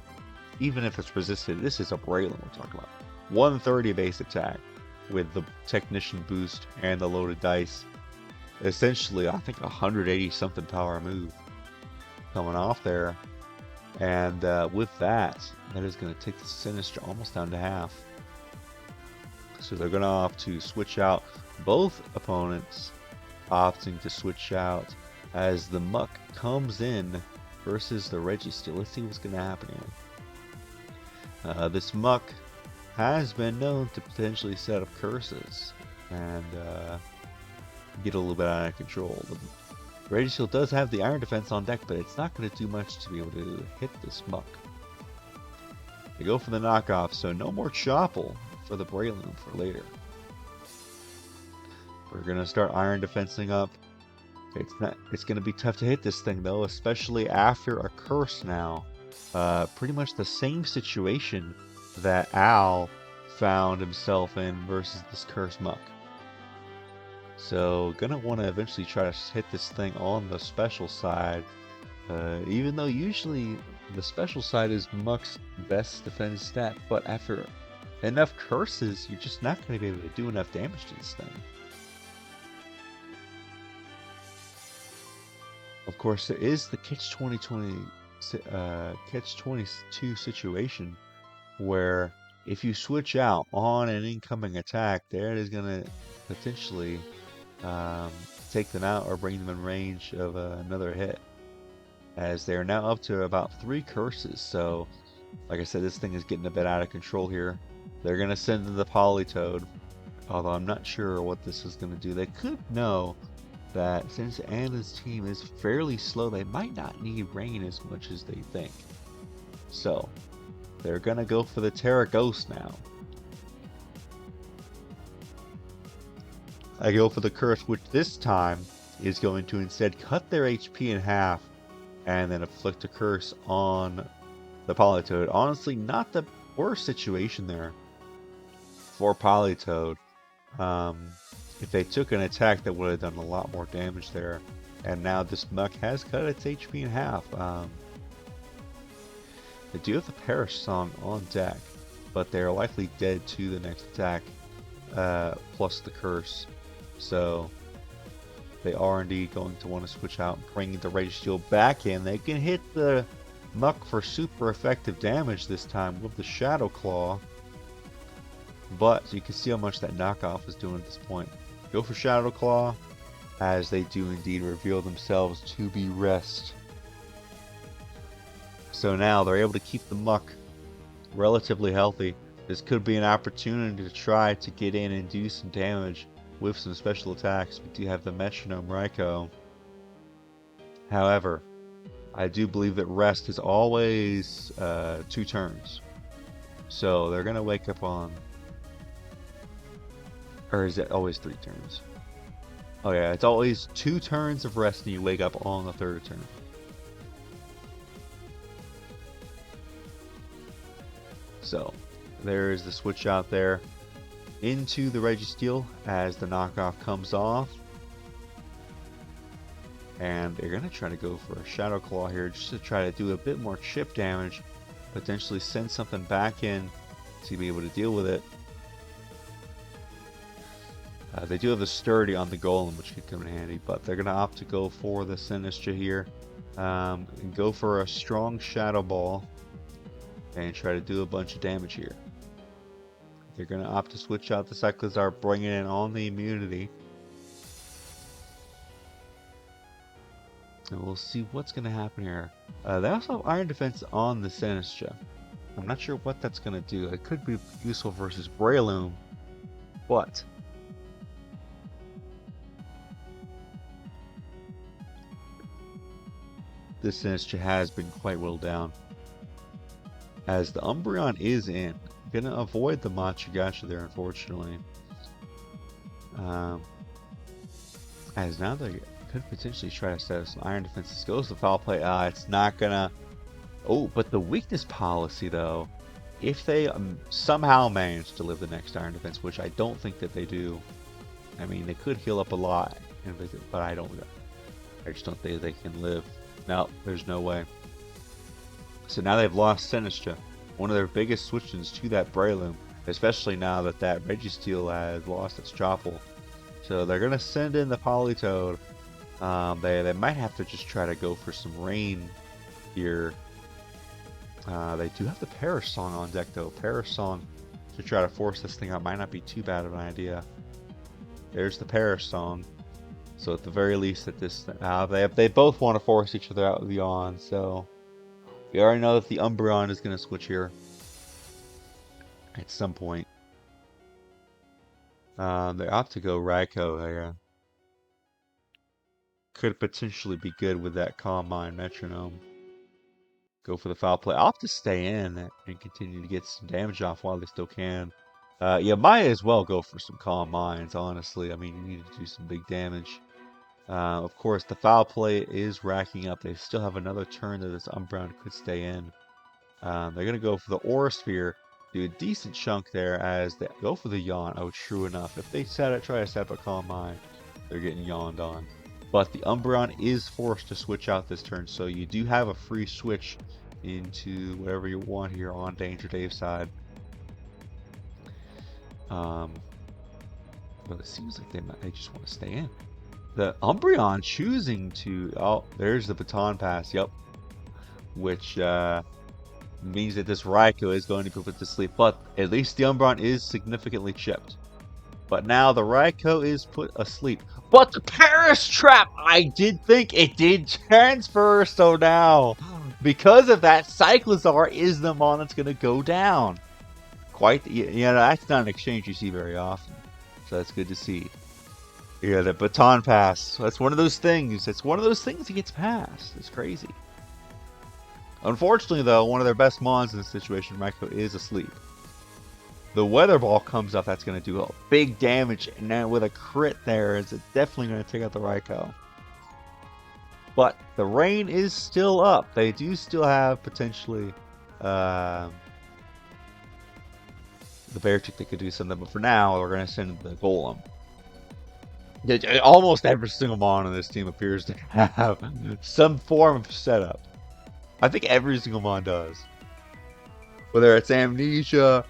even if it's resisted, this is a Breloom we're talking about. 130 base attack with the Technician boost and the loaded dice. Essentially, I think 180 something power move coming off there. And with that, that is going to take the Sinistcha almost down to half. So they're going to opt to switch out both opponents, opting to switch out as the Muck comes in versus the Registeel. Let's see what's going to happen here. This Muck has been known to potentially set up curses and get a little bit out of control. The Registeel does have the Iron Defense on deck, but it's not going to do much to be able to hit this Muck. They go for the knockoff, so no more Chopple for the Breloom for later. We're going to start Iron Defensing up. It's going to be tough to hit this thing though, especially after a curse now. Pretty much the same situation that Al found himself in versus this cursed Muck. So gonna want to eventually try to hit this thing on the special side, even though usually the special side is Muck's best defense stat, but after enough curses, you're just not going to be able to do enough damage to this thing. Of course, there is the catch-22 situation where if you switch out on an incoming attack, there it is going to potentially take them out or bring them in range of another hit, as they are now up to about 3 curses. So like I said, this thing is getting a bit out of control here. They're going to send in the Politoed, although I'm not sure what this is going to do. They could know that since Anna's team is fairly slow, they might not need rain as much as they think. So they're going to go for the Terra Ghost now. I go for the Curse, which this time is going to instead cut their HP in half and then afflict a Curse on the Politoed. Honestly, not the worst situation there for Politoed. If they took an attack, that would have done a lot more damage there. And now this Muck has cut its HP in half. They do have the Perish Song on deck, but they're likely dead to the next attack, plus the Curse. So they are indeed going to want to switch out, bringing the Registeel back in. They can hit the Muck for super effective damage this time with the Shadow Claw. But you can see how much that knockoff is doing at this point. Go for Shadow Claw, as they do indeed reveal themselves to be Rest. So now they're able to keep the Muck relatively healthy. This could be an opportunity to try to get in and do some damage with some special attacks. We do have the Metronome Raikou. However, I do believe that rest is always 2 turns. So they're going to wake up on... Or is it always 3 turns? Oh yeah, it's always 2 turns of rest and you wake up on the 3rd turn. So, there's the switch out there into the Registeel as the knockoff comes off. And they're going to try to go for a Shadow Claw here just to try to do a bit more chip damage. Potentially send something back in to be able to deal with it. They do have the Sturdy on the Golem, which could come in handy, but they're going to opt to go for the Sinistcha here. And go for a strong Shadow Ball and try to do a bunch of damage here. They're going to opt to switch out the Cyclizar, bringing in on the immunity. And we'll see what's going to happen here. They also have Iron Defense on the Sinistcha. I'm not sure what that's going to do. It could be useful versus Breloom, but... this Sinistcha has been quite well down. As the Umbreon is in. Gonna avoid the Machigacha there, unfortunately. As now they could potentially try to set up some Iron Defenses. Goes to Foul Play. It's not gonna... Oh, but the Weakness Policy, though. If they somehow manage to live the next Iron Defense, which I don't think that they do. I mean, they could heal up a lot, but I just don't think they can live. No, there's no way. So now they've lost Sinistcha, one of their biggest switch-ins to that Breloom, especially now that that Registeel has lost its Chople. So they're going to send in the Politoed. They might have to just try to go for some rain here. They do have the Perish Song on deck, though. Perish Song to try to force this thing out might not be too bad of an idea. There's the Perish Song. So at the very least, at this, they both want to force each other out with Yawn. So we already know that the Umbreon is going to switch here at some point. They opt to go Raikou here. Could potentially be good with that Calm Mind Metronome. Go for the Foul Play. Opt to stay in and continue to get some damage off while they still can. Yeah, might as well go for some Calm Minds, honestly. I mean, you need to do some big damage. Of course, the Foul Play is racking up. They still have another turn that this Umbreon could stay in. They're going to go for the Aura Sphere. Do a decent chunk there as they go for the Yawn. Oh, true enough. If they try to set up a Calm Mind, they're getting yawned on. But the Umbreon is forced to switch out this turn, so you do have a free switch into whatever you want here on Danger Dave's side. But it seems like they just want to stay in. The Umbreon choosing to... Oh, there's the Baton Pass, yep. Which means that this Raikou is going to be put to sleep. But at least the Umbreon is significantly chipped. But now the Raikou is put asleep. But the Perish Trap! I did think it did transfer, so now... because of that, Cyclizar is the mon that's going to go down. Quite... that's not an exchange you see very often. So that's good to see. Yeah, the Baton Pass. That's one of those things. It's one of those things that gets passed. It's crazy. Unfortunately, though, one of their best mons in this situation, Raikou, is asleep. The Weather Ball comes up. That's going to do a big damage. And now with a crit there, it's definitely going to take out the Raikou. But the rain is still up. They do still have potentially the Beartic that could do something. But for now, we're going to send the Golem. Almost every single mon on this team appears to have some form of setup. I think every single mon does. Whether it's Amnesia,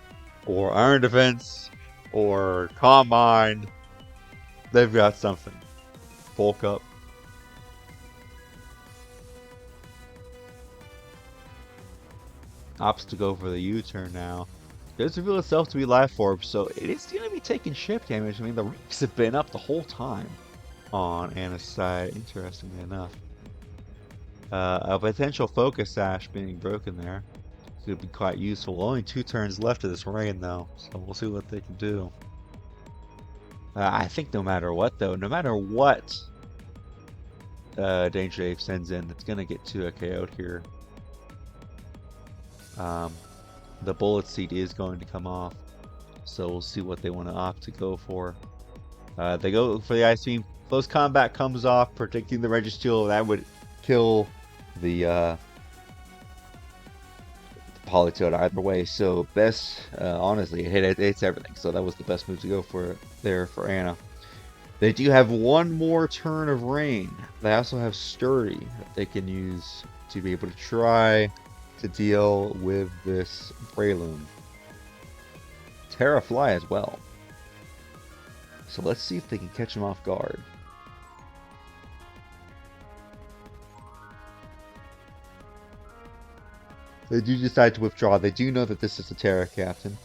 or Iron Defense, or Calm Mind, they've got something. Bulk Up. Opts to go for the U-turn now. Does reveal itself to be Life Orb, so it is going to be taking chip damage. I mean, the Reeks have been up the whole time on Anna's side, interestingly enough. A potential Focus Sash being broken there could be quite useful. Only 2 turns left of this rain, though, so we'll see what they can do. I think no matter what, though, no matter what Danger Dave sends in, it's gonna get to a KO'd here. The bullet seed is going to come off, so we'll see what they want to opt to go for. They go for the ice beam. Close combat comes off, predicting the Registeel. That would kill the Politoed either way. So best, honestly, it hits everything. So that was the best move to go for there for Anna. They do have one more turn of rain. They also have Sturdy that they can use to be able to try to deal with this Breloom. Terra Fly as well. So let's see if they can catch him off guard. They do decide to withdraw. They do know that this is a Terra Captain.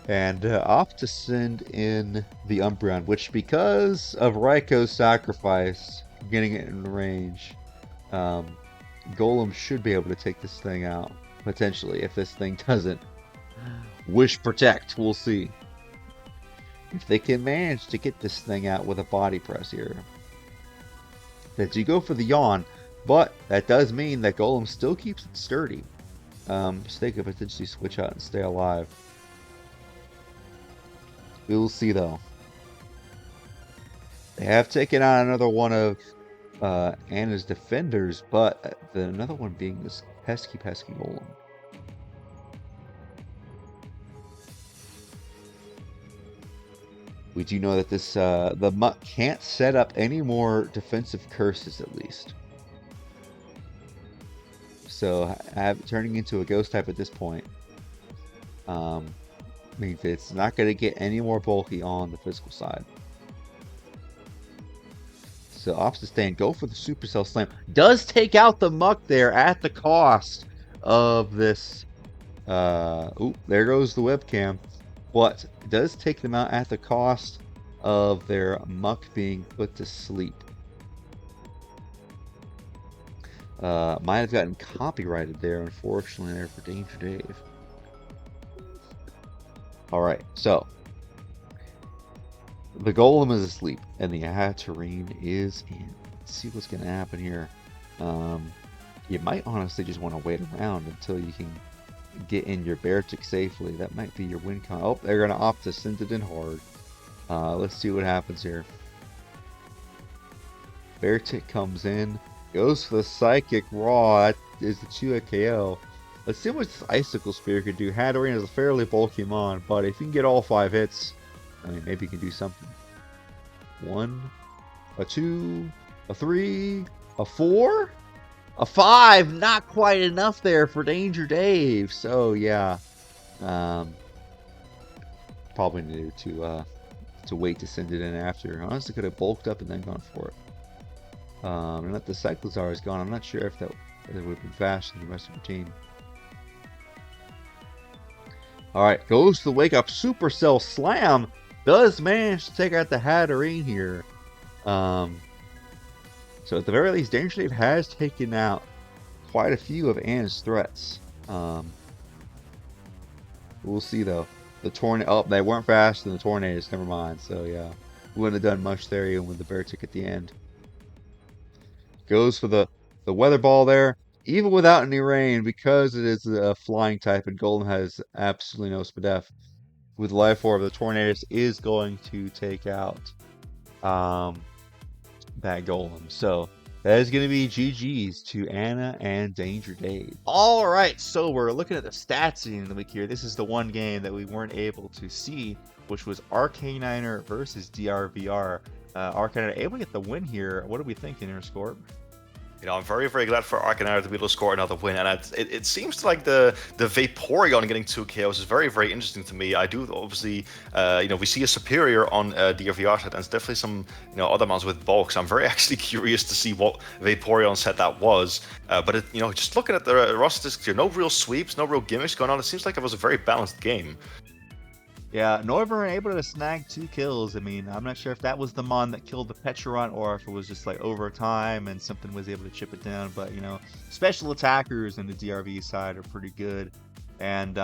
And opt to send in the Umbreon, which because of Raiko's sacrifice, getting it in range, Golem should be able to take this thing out, potentially, if this thing doesn't Wish Protect. We'll see. If they can manage to get this thing out with a body press here. That you go for the yawn, but that does mean that Golem still keeps it sturdy. So they could potentially switch out and stay alive. We will see though. They have taken out another one of Anna's defenders, but another one being this pesky Golem. We do know that this the Muck can't set up any more defensive curses at least. So turning into a ghost type at this point means that it's not going to get any more bulky on the physical side. So opts to stay and go for the Supercell Slam. Does take out the Muck there at the cost of this. Oop, there goes the webcam. But it does take them out at the cost of their Muck being put to sleep. Might have gotten copyrighted there, unfortunately, there for Danger Dave. Alright, so the Golem is asleep, and the Hatterene is in. Let's see what's going to happen here. You might honestly just want to wait around until you can get in your Beartic safely. That might be your win con. Oh, they're going to opt to send it in hard. Let's see what happens here. Beartic comes in, goes for the Psychic Raw. That is the 2 KO. Let's see what this Icicle Spear could do. Hatterene is a fairly bulky mon, but if you can get all 5 hits, I mean, maybe you can do something. 1, a 2, a 3, a 4, a 5. Not quite enough there for Danger Dave. So yeah, probably needed to wait to send it in after. Honestly, could have bulked up and then gone for it. And that the Cyclozar is gone. I'm not sure if that would have been faster than the rest of the team. Alright, goes to the Wake Up. Supercell Slam does manage to take out the Hatterene here. So at the very least, Danger Dave has taken out quite a few of Anna's threats. We'll see though. The Tornado, oh, they weren't faster than the Tornadoes, never mind. So yeah, we wouldn't have done much there even with the Beartic at the end. Goes for the Weather Ball there. Even without any rain, because it is a flying type and Golem has absolutely no Spadef. With Life Orb, the Tornadoes is going to take out that Golem. So that is going to be GG's to Anna and Danger Dave. All right, so we're looking at the stats in the week here. This is the one game that we weren't able to see, which was Arcaniner versus DRVR. Arcaniner able to get the win here. What are we thinking here, Scorp? You know, I'm very, very glad for Arcaniner to be able to score another win, and it seems like the Vaporeon getting 2 KOs is very, very interesting to me. I do obviously, you know, we see a superior on DRVR set, and it's definitely some, you know, other ones with bulk. So I'm very actually curious to see what Vaporeon set that was. But it, you know, just looking at the roster here, no real sweeps, no real gimmicks going on. It seems like it was a very balanced game. Yeah, Noivern able to snag 2 kills. I mean, I'm not sure if that was the mon that killed the Pecharunt or if it was just like over time and something was able to chip it down. But, you know, special attackers in the DRV side are pretty good. And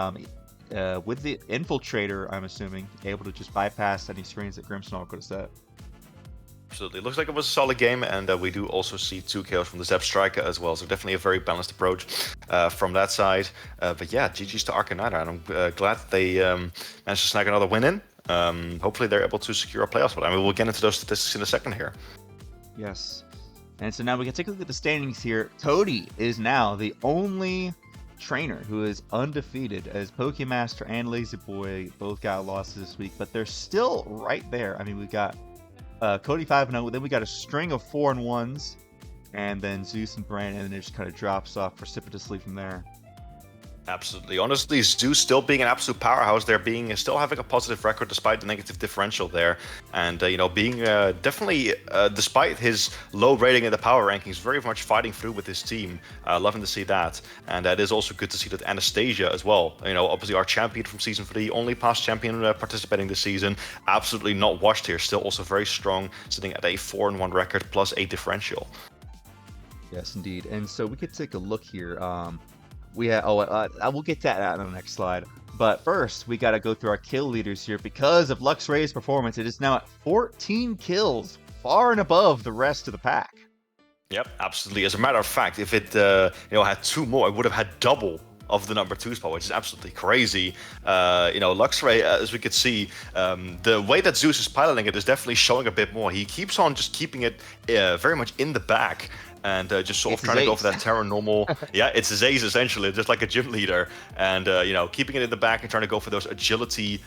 with the Infiltrator, I'm assuming, able to just bypass any screens that Grimmsnarl could have set. Absolutely. Looks like it was a solid game, and we do also see 2 KOs from the Zep Striker as well, so definitely a very balanced approach from that side. But yeah, GG's to Arcaniner, and I'm glad that they managed to snag another win in. Hopefully they're able to secure a playoff spot. I mean, we'll get into those statistics in a second here. Yes. And so now we can take a look at the standings here. Cody is now the only trainer who is undefeated, as Pokemaster and Lazyboi both got losses this week, but they're still right there. I mean, we got Cody 5-0, then we got a string of 4-1s, and then Zeus and Brandon, and then it just kind of drops off precipitously from there. Absolutely. Honestly, Zeus still being an absolute powerhouse there, still having a positive record despite the negative differential there. And, being definitely, despite his low rating in the power rankings, very much fighting through with his team. Loving to see that. And it is also good to see that Anastasia as well, obviously our champion from Season 3, only past champion participating this season, absolutely not washed here. Still also very strong, sitting at a 4-1 record plus a differential. Yes, indeed. And so we could take a look here. I will get to that on the next slide. But first, we got to go through our kill leaders here. Because of Luxray's performance, it is now at 14 kills, far and above the rest of the pack. Yep, absolutely. As a matter of fact, if it had 2 more, it would have had double of the number 2 spot, which is absolutely crazy. Luxray, as we could see, the way that Zeus is piloting it is definitely showing a bit more. He keeps on just keeping it very much in the back. And just sort of trying to go for that Terra normal. Yeah, it's his ace essentially, just like a gym leader. And, keeping it in the back and trying to go for those agility,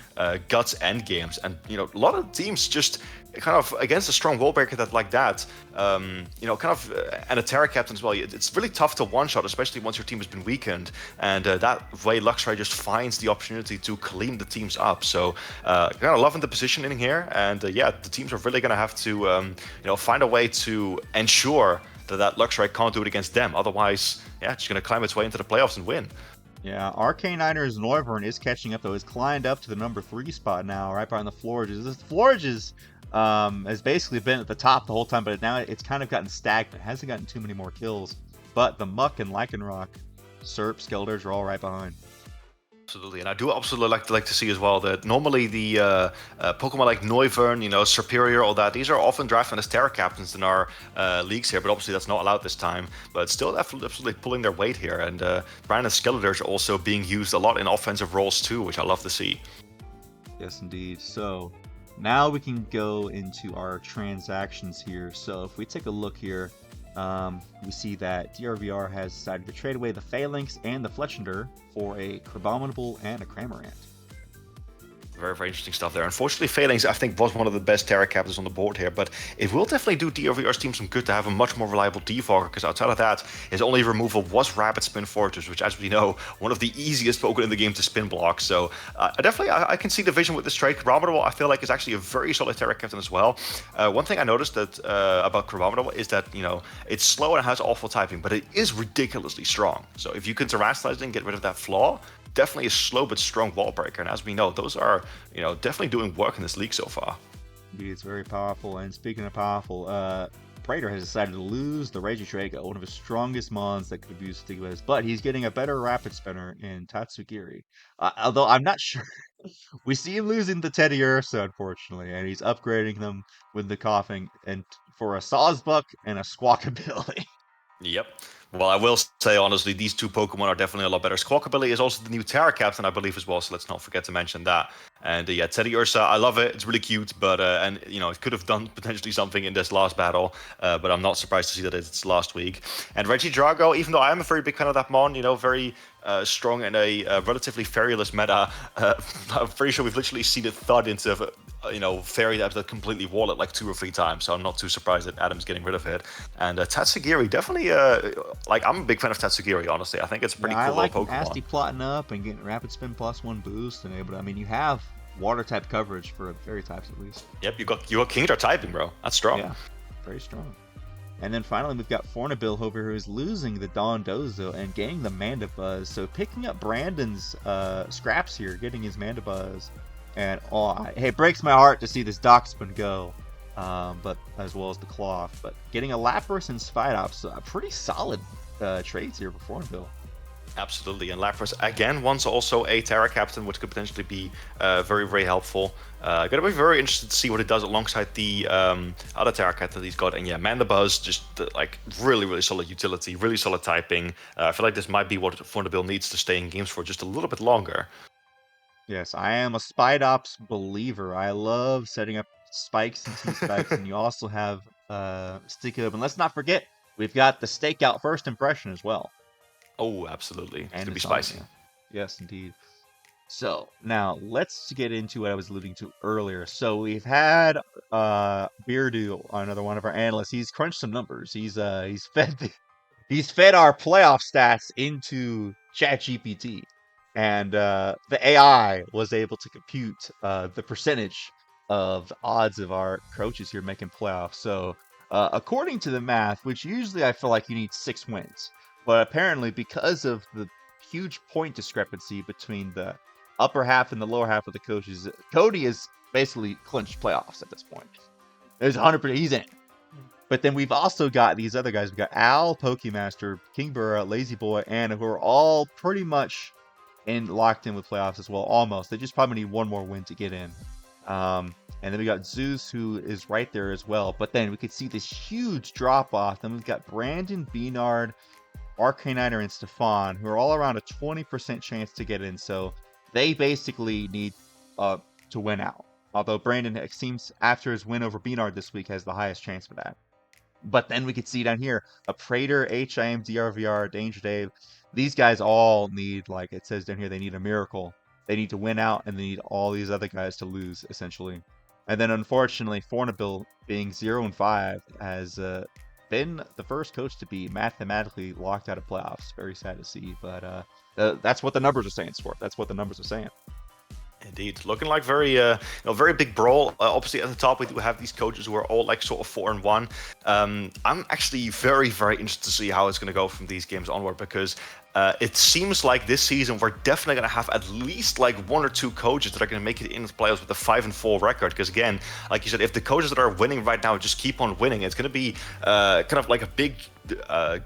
guts end games. And, a lot of teams just kind of against a strong wall breaker like that, and a Terra captain as well. It's really tough to one-shot, especially once your team has been weakened. And that way, Luxray just finds the opportunity to clean the teams up. So, kind of loving the positioning here. And, the teams are really going to have to, find a way to ensure that Luxray can't do it against them. Otherwise, it's going to climb its way into the playoffs and win. Yeah, Arcaniner's Noivern is catching up, though. He's climbed up to the number 3 spot now, right behind the Florges. The Florges has basically been at the top the whole time, but now it's kind of gotten stagnant. It hasn't gotten too many more kills. But the Muck and Lycanroc, Serp, Skelders are all right behind. Absolutely, and I do absolutely like to see as well that normally the Pokemon like Noivern, Superior, all that, these are often drafted as Terra captains in our leagues here, but obviously that's not allowed this time. But still absolutely pulling their weight here, and Brandon Skeletors are also being used a lot in offensive roles too, which I love to see. Yes, indeed. So now we can go into our transactions here. So if we take a look here, we see that DRVR has decided to trade away the Phalanx and the Fletchender for a Crabominable and a Cramorant. Very, very interesting stuff there. Unfortunately, Phalanx, I think, was one of the best Terra captains on the board here, but it will definitely do DRVR's team some good to have a much more reliable Defogger, because outside of that, his only removal was Rapid Spin Fortress, which, as we know, one of the easiest Pokemon in the game to spin block. So, I can see the vision with this trade. Crabominable, I feel like, is actually a very solid Terra captain as well. One thing I noticed that about Crabominable is that, it's slow and has awful typing, but it is ridiculously strong. So if you can terastallize it and get rid of that flaw, definitely a slow but strong wall breaker, and as we know, those are definitely doing work in this league so far. Indeed, it's very powerful. And speaking of powerful, Aprater has decided to lose the Regitrega, one of his strongest mons that could abuse Stigmas, but he's getting a better Rapid Spinner in Tatsugiri. Although I'm not sure. We see him losing the Teddy Ursa, unfortunately, and he's upgrading them with the Coughing and for a Sawsbuck and a Squawkabilly. Yep. Well, I will say, honestly, these 2 Pokemon are definitely a lot better. Squawkabilly is also the new Terra captain, I believe, as well, so let's not forget to mention that. And Teddy Ursa, I love it. It's really cute, but, it could have done potentially something in this last battle, but I'm not surprised to see that it's last week. And Regidrago, even though I am a very big fan of that mon, very strong in a relatively fairyless meta, I'm pretty sure we've literally seen it thud into fairy types that completely wall it like 2 or 3 times, so I'm not too surprised that Adam's getting rid of it. And Tatsugiri, definitely, I'm a big fan of Tatsugiri, honestly. I think it's a pretty cool little Pokemon. Nasty plotting up and getting Rapid Spin +1 boost, and able to, you have water type coverage for fairy types at least. Yep, you got Kingdra typing, bro. That's strong. Yeah, very strong. And then finally, we've got Fournaubyl over here, who's losing the Dondozo and gaining the Mandibuzz. So picking up Brandon's scraps here, getting his Mandibuzz. And it breaks my heart to see this Doxpin go, but as well as the Cloth. But getting a Lapras and Spidops, pretty solid trades here for Fournaubyl. Absolutely, and Lapras again wants also a Terra Captain, which could potentially be very, very helpful. Gonna be very interested to see what it does alongside the other Terra Captain that he's got. And yeah, Mandibuzz, just like really, really solid utility, really solid typing. I feel like this might be what Fournaubyl needs to stay in games for just a little bit longer. Yes, I am a Spidops believer. I love setting up spikes and T-spikes, and you also have Sticky Up. And let's not forget, we've got the stakeout first impression as well. Oh, absolutely. It's And gonna be insomnia. spicy. Yes, indeed. So now let's get into what I was alluding to earlier. So we've had Beardo, another one of our analysts. He's crunched some numbers. He's fed our playoff stats into ChatGPT, and the AI was able to compute the percentage of the odds of our coaches here making playoffs. So according to the math, which usually I feel like you need 6 wins, but apparently because of the huge point discrepancy between the upper half and the lower half of the coaches, Cody is basically clinched playoffs at this point. There's 100%. He's in. But then we've also got these other guys. We've got Al, Pokemaster, Kingbura, Lazyboi, and who are all pretty much locked in with playoffs as well. Almost. They just probably need one more win to get in. And then we got Zeus, who is right there as well. But then we could see this huge drop off. Then we've got Brandon, B-Nard, Arcaniner, and Stefan, who are all around a 20% chance to get in. So they basically need to win out. Although Brandon, it seems, after his win over B-Nard this week, has the highest chance for that. But then we could see down here, Aprater, H.I.M, DRVR, Danger Dave. These guys all need, like it says down here, they need a miracle. They need to win out, and they need all these other guys to lose, essentially. And then, unfortunately, Fournaubyl, being 0-5, has been the first coach to be mathematically locked out of playoffs. Very sad to see, but that's what the numbers are saying, Sport. That's what the numbers are saying. Indeed, looking like very big brawl. Obviously, at the top we do have these coaches who are all like sort of 4-1. I'm actually very, very interested to see how it's going to go from these games onward, because it seems like this season we're definitely going to have at least like 1 or 2 coaches that are going to make it into the playoffs with a 5-4 record. Because again, like you said, if the coaches that are winning right now just keep on winning, it's going to be kind of like a big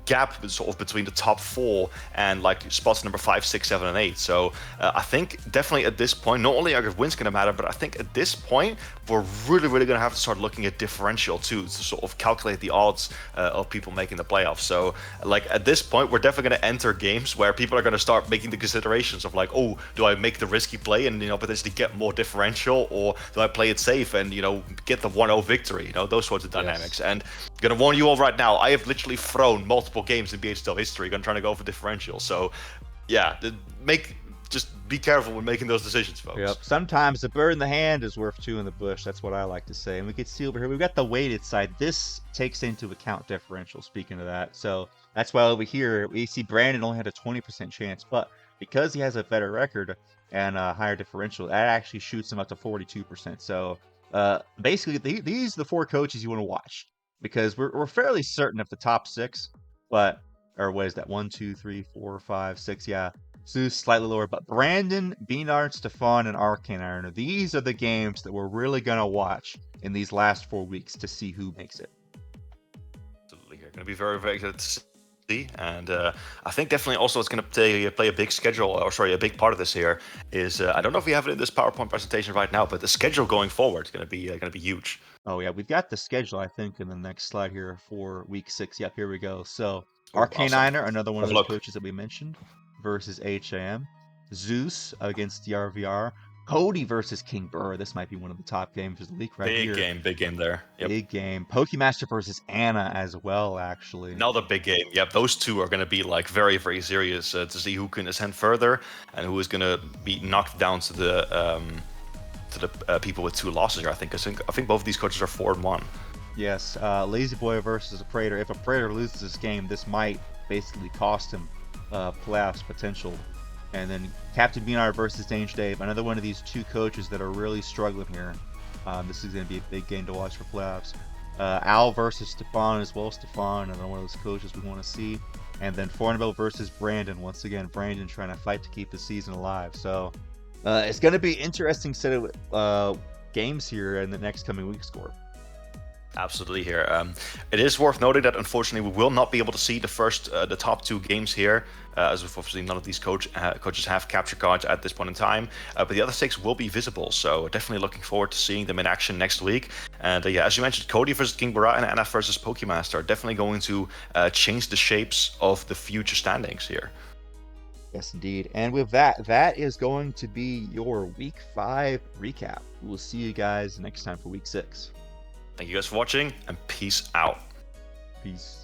gap sort of between the top 4 and like spots number 5, 6, 7, and 8. So I think definitely at this point, not only are wins going to matter, but I think at this point we're really, really going to have to start looking at differential too, to sort of calculate the odds of people making the playoffs. So like at this point, we're definitely going to enter games where people are going to start making the considerations of like, oh, do I make the risky play and potentially get more differential, or do I play it safe and get the 1-0 victory? Those sorts of dynamics. Yes. And I'm gonna warn you all right now, I have literally thrown multiple games in BHDL history trying to go for differential. So yeah, just be careful when making those decisions, folks. Yep. Sometimes a bird in the hand is worth 2 in the bush. That's what I like to say. And we can see over here, we've got the weighted side. This takes into account differential, speaking of that. So that's why over here, we see Brandon only had a 20% chance. But because he has a better record and a higher differential, that actually shoots him up to 42%. So basically, these are the 4 coaches you want to watch, because we're fairly certain of the top 6. But, or what is that? 1, 2, 3, 4, 5, 6. Yeah. Zeus slightly lower, but Brandon, B-Nard, Stefan, and Arcaniner, these are the games that we're really going to watch in these last 4 weeks to see who makes it. Absolutely. You're going to be very, very excited to see. And I think definitely also it's going to play a big schedule, or sorry, a big part of this here is, I don't know if we have it in this PowerPoint presentation right now, but the schedule going forward is going to be huge. Oh yeah, we've got the schedule, I think, in the next slide here for week 6. Yep, here we go. So Arcaniner, awesome. Another one of those coaches that we mentioned, versus H.I.M. Zeus against DRVR. Cody versus Kingbura. This might be one of the top games of the league right here. Big game there. Yep. Big game. Pokemaster versus Anna as well, actually. Another big game. Yep, those two are going to be like very, very serious to see who can ascend further and who is going to be knocked down to the people with 2 losses here. I think both of these coaches are 4-1. Yes, Lazyboi versus Aprater. If Aprater loses this game, this might basically cost him playoffs potential. And then Captain B-Nard versus Danger Dave, another one of these 2 coaches that are really struggling here. This is going to be a big game to watch for playoffs. Al versus Stefan as well. Stefan, another one of those coaches we want to see. And then Fournaubyl versus Brandon. Once again, Brandon trying to fight to keep the season alive. So it's going to be an interesting set of games here in the next coming weeks, Score. Absolutely here. It is worth noting that unfortunately we will not be able to see the top 2 games here, as obviously none of these coaches have capture cards at this point in time. But the other 6 will be visible, so definitely looking forward to seeing them in action next week. And yeah, as you mentioned, Cody versus Kingbura and Anna versus Pokemaster are definitely going to change the shapes of the future standings here. Yes, indeed. And with that, that is going to be your Week 5 recap. We will see you guys next time for Week 6. Thank you guys for watching, and peace out. Peace.